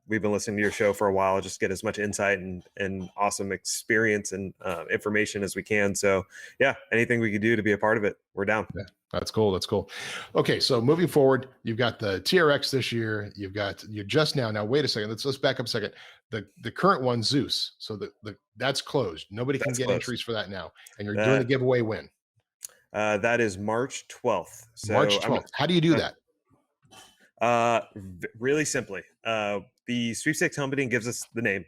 We've been listening to your show for a while, just get as much insight and awesome experience and information as we can. So yeah, anything we could do to be a part of it, we're down. Yeah, that's cool. Okay, so moving forward, you've got the TRX this year. You're just now. Wait a second. Let's back up a second. The current one, Zeus. So that's closed. Nobody can get entries for that now. And you're doing a giveaway when? That is March 12th. So March 12th. How do you do that? Really simply, the sweepstakes company gives us the name.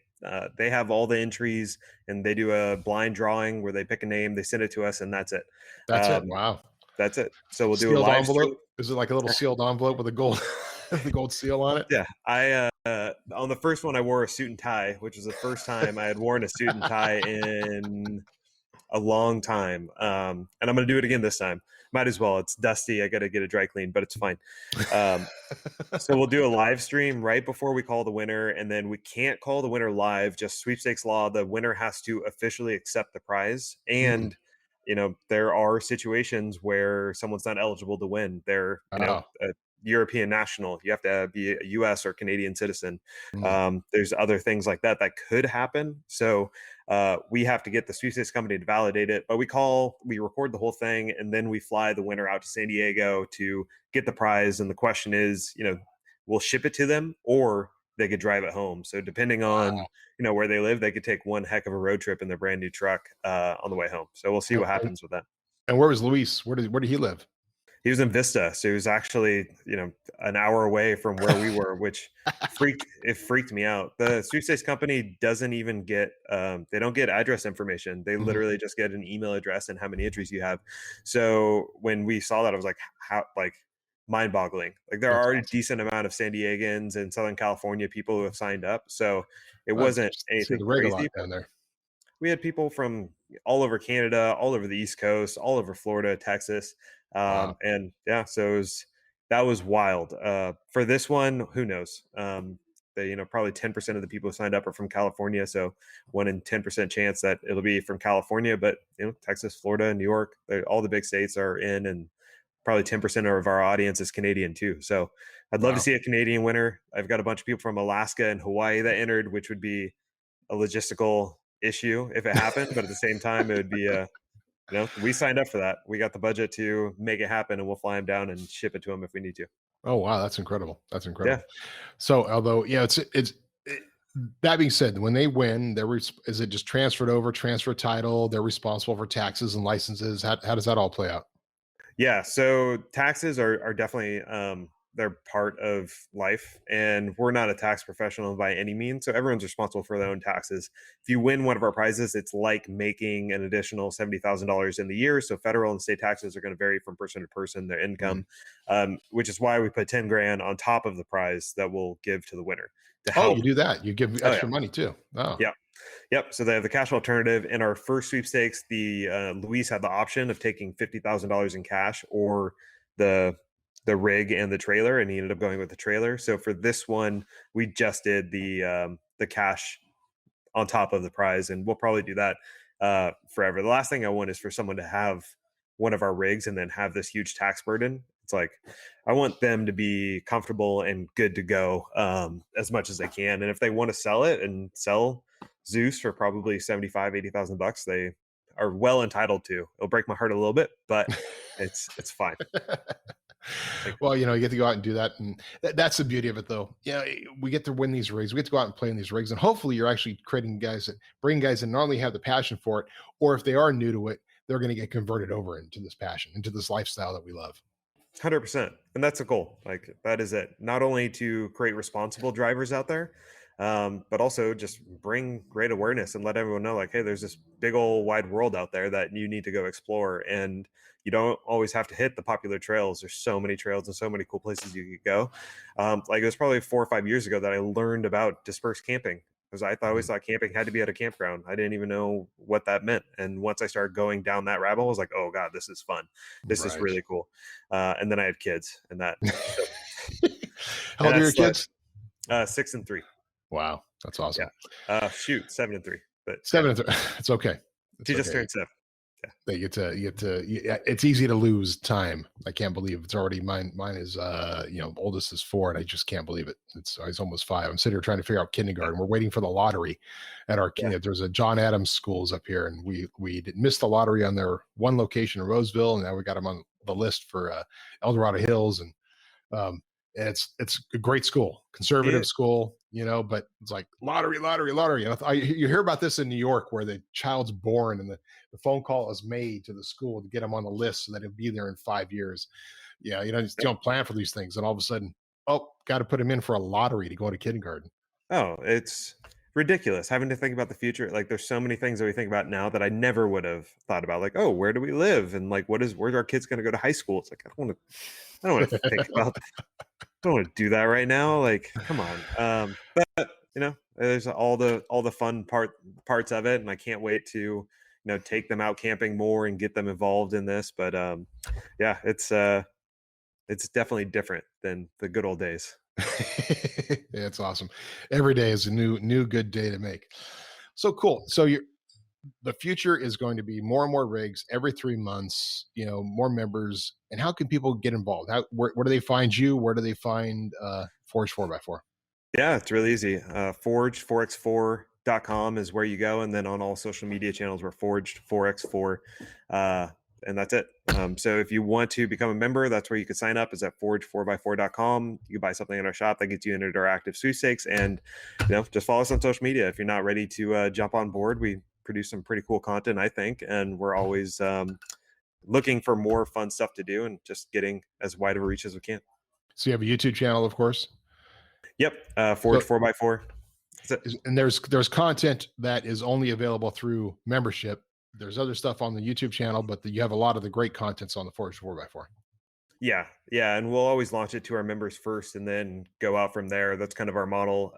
They have all the entries, and they do a blind drawing where they pick a name, they send it to us, and that's it. That's it. Wow. That's it. So we'll do a live envelope. Stream. Is it like a little sealed envelope with a gold, the gold seal on it? Yeah. I on the first one I wore a suit and tie, which was the first time I had worn a suit and tie in a long time. And I'm going to do it again this time. Might as well. It's dusty. I got to get it dry clean, but it's fine. So we'll do a live stream right before we call the winner, and then we can't call the winner live. Just sweepstakes law. The winner has to officially accept the prize, and there are situations where someone's not eligible to win. They're a European national. You have to be a U.S. or Canadian citizen. There's other things like that could happen. So we have to get the sweepstakes company to validate it. But we record the whole thing, and then we fly the winner out to San Diego to get the prize. And the question is, we'll ship it to them, or they could drive it home. So depending on where they live, they could take one heck of a road trip in their brand new truck on the way home. So we'll see what happens with that. And where was Luis? Where did he live? He was in Vista, so he was actually, an hour away from where we were, which freaked me out. The sweepstakes company doesn't even get, they don't get address information. They literally just get an email address and how many entries you have. So when we saw that, I was like, mind-boggling. Like there are already a decent amount of San Diegans and Southern California people who have signed up, so it wasn't anything crazy down there. We had people from all over Canada, all over the East Coast, all over Florida, Texas. And yeah, so that was wild. For this one, who knows? Probably 10% of the people who signed up are from California. So 1 in 10% chance that it'll be from California, but Texas, Florida, New York, all the big states are in, and probably 10% of our audience is Canadian too. So I'd love to see a Canadian winner. I've got a bunch of people from Alaska and Hawaii that entered, which would be a logistical issue if it happened, but at the same time, it would be we signed up for that. We got the budget to make it happen, and we'll fly them down and ship it to them if we need to. Oh, wow. That's incredible. Yeah. So, although, that being said, when they win, is it just transfer title? They're responsible for taxes and licenses. How does that all play out? Yeah. So taxes are definitely, they're part of life, and we're not a tax professional by any means. So everyone's responsible for their own taxes. If you win one of our prizes, it's like making an additional $70,000 in the year. So federal and state taxes are going to vary from person to person, their income, which is why we put 10 grand on top of the prize that we'll give to the winner. You do that. You give extra money too. Oh, yeah. Yep. So they have the cash alternative. In our first sweepstakes, Luis had the option of taking $50,000 in cash or the rig and the trailer, and he ended up going with the trailer. So for this one, we just did the cash on top of the prize, and we'll probably do that forever. The last thing I want is for someone to have one of our rigs and then have this huge tax burden. It's like, I want them to be comfortable and good to go as much as they can. And if they want to sell it and sell Zeus for probably 75, 80,000 bucks, they are well entitled to. It'll break my heart a little bit, but it's fine. Well, you get to go out and do that. And that's the beauty of it, though. Yeah, we get to win these rigs. We get to go out and play in these rigs. And hopefully you're actually creating guys that bring guys that not only have the passion for it, or if they are new to it, they're going to get converted over into this passion, into this lifestyle that we love. 100%. And that's a goal. Like, that is it. Not only to create responsible drivers out there, but also just bring great awareness and let everyone know, like, hey, there's this big old wide world out there that you need to go explore. And you don't always have to hit the popular trails. There's so many trails and so many cool places you could go. Like, it was probably 4 or 5 years ago that I learned about dispersed camping, because I always thought camping had to be at a campground. I didn't even know what that meant. And once I started going down that rabbit hole, I was like, oh God, this is fun. This is really cool. And then I had kids, and that. How old are your kids? 6 and 3. Wow. That's awesome. Yeah. 7 and 3. But 7 and 3. It's okay. She just turned 7. Yeah. They get to it's easy to lose time. I can't believe it's already mine is oldest is 4, and I just can't believe it. It's almost 5. I'm sitting here trying to figure out kindergarten. We're waiting for the lottery at our there's a John Adams schools up here, and we missed the lottery on their one location in Roseville, and now we got them on the list for El Dorado Hills, and it's a great school, conservative school, but it's like lottery. And you hear about this in New York, where the child's born and the phone call is made to the school to get them on the list so that he'll be there in 5 years. Yeah, you don't plan for these things, and all of a sudden, got to put him in for a lottery to go to kindergarten. Oh, it's ridiculous having to think about the future. Like, there's so many things that we think about now that I never would have thought about. Like, oh, where do we live? And like, where's our kids going to go to high school? It's like, I don't want to think about that. I don't want to do that right now. Like, come on. But there's all the fun parts of it, and I can't wait to take them out camping more and get them involved in this. But yeah, it's definitely different than the good old days. Yeah, it's awesome. Every day is a new good day to make. So cool. So the future is going to be more and more rigs every 3 months, more members. And how can people get involved? Where do they find you? Where do they find Forge 4x4? Yeah, it's really easy. Forge4x4.com is where you go. And then on all social media channels, we're Forged 4x4. And that's it. So if you want to become a member, that's where you can sign up, is at forge4x4.com. You can buy something in our shop that gets you an interactive sweepstakes, and just follow us on social media. If you're not ready to jump on board, we produce some pretty cool content, I think, and we're always looking for more fun stuff to do and just getting as wide of a reach as we can. So you have a YouTube channel, of course. Yep. Forge 4x4. And there's content that is only available through membership. There's other stuff on the YouTube channel, but you have a lot of the great contents on the Forge 4x4. Yeah. And we'll always launch it to our members first and then go out from there. That's kind of our model.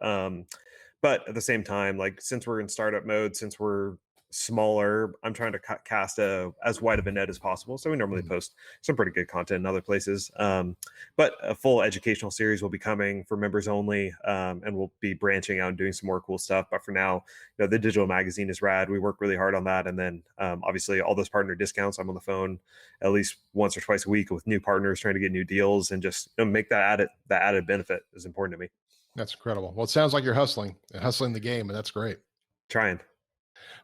But at the same time, like, since we're in startup mode, since we're smaller, I'm trying to cast as wide of a net as possible. So we normally post some pretty good content in other places. But a full educational series will be coming for members only, and we'll be branching out and doing some more cool stuff. But for now, the digital magazine is rad. We work really hard on that. And then obviously all those partner discounts, I'm on the phone at least once or twice a week with new partners trying to get new deals, and just make that added benefit is important to me. That's incredible. Well, it sounds like you're hustling the game, and that's great. Trying.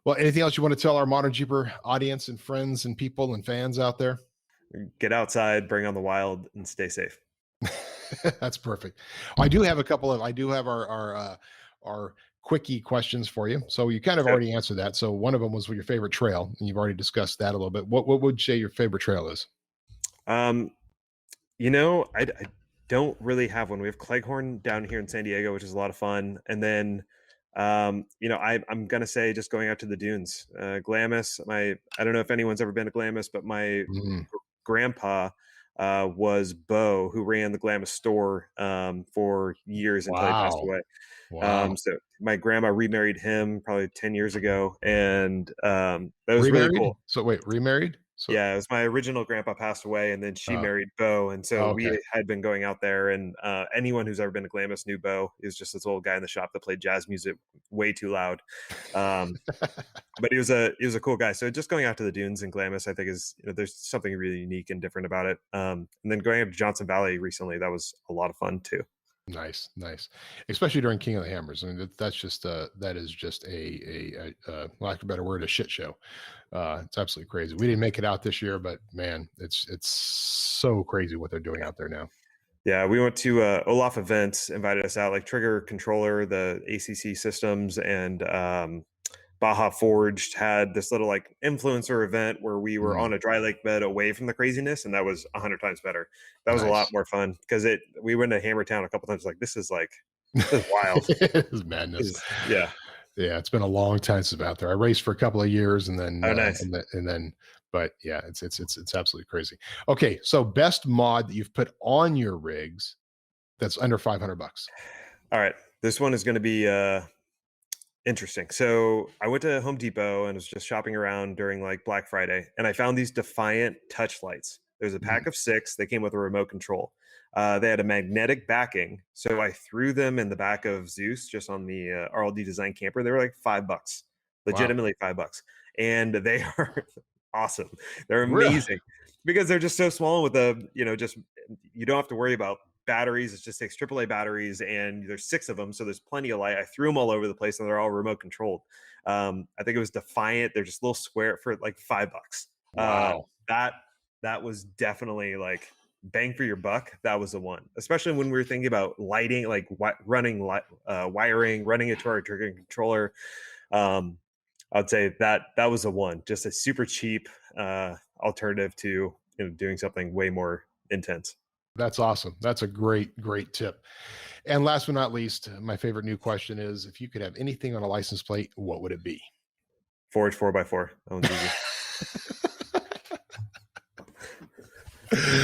Well, anything else you want to tell our Modern Jeeper audience and friends and people and fans out there? Get outside, bring on the wild, and stay safe. That's perfect. I do have our quickie questions for you. So you kind of already answered that. So one of them was your favorite trail, and you've already discussed that a little bit. What would you say your favorite trail is? I don't really have one. We have Cleghorn down here in San Diego, which is a lot of fun. And then I'm gonna say just going out to the dunes. Glamis, I don't know if anyone's ever been to Glamis, but my grandpa was Bo, who ran the Glamis store for years until he passed away. Wow. So my grandma remarried him probably 10 years ago, and that was really cool. So wait, remarried? So, Yeah, it was my original grandpa passed away, and then she married Bo, and so okay. we had been going out there. And anyone who's ever been to Glamis knew Bo. He was just this old guy in the shop that played jazz music way too loud. But he was a cool guy. So just going out to the dunes in Glamis, I think is there's something really unique and different about it. And then going up to Johnson Valley recently, that was a lot of fun too. Nice, especially during King of the Hammers. I mean, that's just that is just a lack of a better word, a shit show. It's absolutely crazy. We didn't make it out this year, but man, it's so crazy what they're doing out there now. Yeah, we went to Olaf Events, invited us out, like Trigger Controller, the ACC Systems, and Baja Forged had this little like influencer event where we were on a dry lake bed away from the craziness, and that was 100 times better. That was a lot more fun because we went to Hammertown a couple times. Like this is wild. It is madness. Yeah, it's been a long time since I've been out there. I raced for a couple of years, and then nice. and then, but yeah, it's absolutely crazy. Okay, so best mod that you've put on your rigs that's under $500. All right, this one is going to be interesting. So I went to Home Depot and was just shopping around during like Black Friday, and I found these Defiant touch lights. There's a pack of 6. They came with a remote control. They had a magnetic backing, so I threw them in the back of Zeus, just on the RLD Design camper. They were like $5, legitimately $5, and they are awesome. They're amazing because they're just so small. With just you don't have to worry about batteries. It just takes AAA batteries, and there's 6 of them, so there's plenty of light. I threw them all over the place, and they're all remote controlled. I think it was Defiant. They're just little square for like $5. Wow. That was definitely like bang for your buck. That was the one, especially when we were thinking about lighting, like running wiring, running it to our trigger controller. I'd say that was the one. Just a super cheap alternative to doing something way more intense. That's awesome. That's a great tip. And last but not least, my favorite new question is, if you could have anything on a license plate, what would it be? Forge 4x4. That one's easy.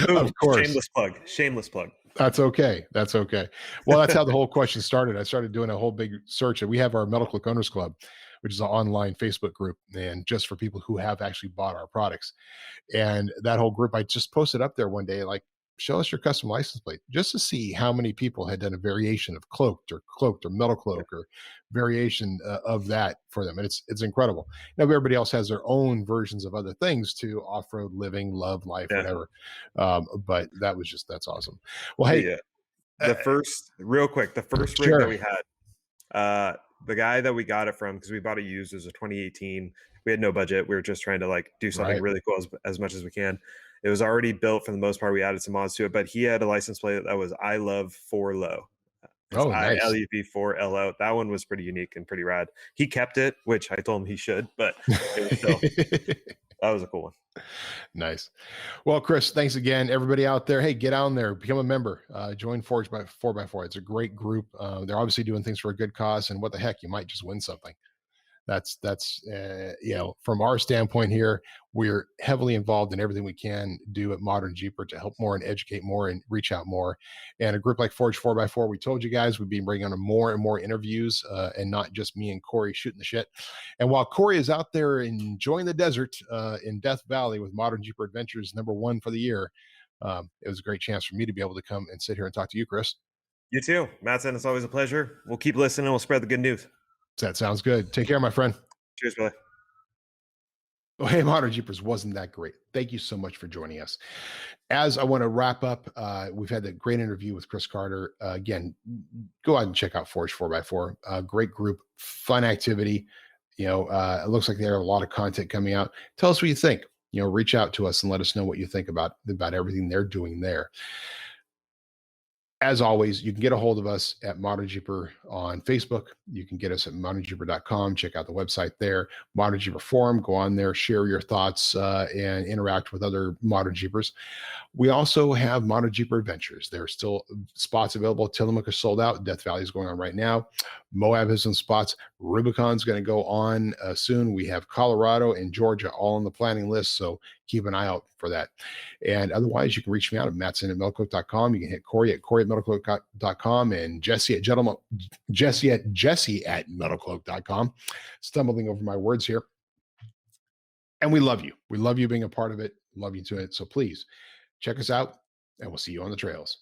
Of course. Shameless plug. That's okay. Well, that's how the whole question started. I started doing a whole big search. We have our Metalcloak Owners Club, which is an online Facebook group, and just for people who have actually bought our products. And that whole group, I just posted up there one day, like, show us your custom license plate, just to see how many people had done a variation of cloaked or Metalcloak or variation of that for them. And it's incredible. Now, everybody else has their own versions of other things to off-road living, love, life, whatever. But that's awesome. Well, hey, the first rig that we had, the guy that we got it from, because we bought it used, it was a 2018. We had no budget. We were just trying to like do something really cool as much as we can. It was already built for the most part. We added some mods to it, but he had a license plate that was I love 4 low. Oh, nice. ILUV 4 LO. That one was pretty unique and pretty rad. He kept it, which I told him he should, but it was still, that was a cool one. Nice. Well, Chris, thanks again. Everybody out there, hey, get on there, become a member, join Forge by 4x4. It's a great group. They're obviously doing things for a good cause, and what the heck, you might just win something. That's from our standpoint here, we're heavily involved in everything we can do at Modern Jeeper to help more and educate more and reach out more. And a group like Forge 4x4, we told you guys we'd be bringing on more and more interviews, and not just me and Corey shooting the shit. And while Corey is out there enjoying the desert in Death Valley with ModernJeeper Adventures #1 for the year, it was a great chance for me to be able to come and sit here and talk to you, Chris. You too, Matson. It's always a pleasure. We'll keep listening. We'll spread the good news. That sounds good. Take care, my friend. Cheers, brother. Oh, hey, Modern Jeepers, wasn't that great? Thank you so much for joining us. As I want to wrap up, we've had that great interview with Chris Carter. Again, go out and check out Forge 4x4. Great group, fun activity. It looks like they have a lot of content coming out. Tell us what you think. Reach out to us and let us know what you think about everything they're doing there. As always, you can get a hold of us at ModernJeeper on Facebook. You can get us at ModernJeeper.com. Check out the website there. ModernJeeper forum. Go on there, share your thoughts, and interact with other Modern Jeepers. We also have ModernJeeper Adventures. There are still spots available. Tillamook is sold out. Death Valley is going on right now. Moab has some spots. Rubicon's going to go on soon. We have Colorado and Georgia all on the planning list, so keep an eye out for that. And otherwise, you can reach me out at Matson@Metalcloak.com. You can hit Corey at Metalcloak.com and Jesse at Metalcloak.com. Stumbling over my words here. And we love you. We love you being a part of it. Love you to it. So please check us out, and we'll see you on the trails.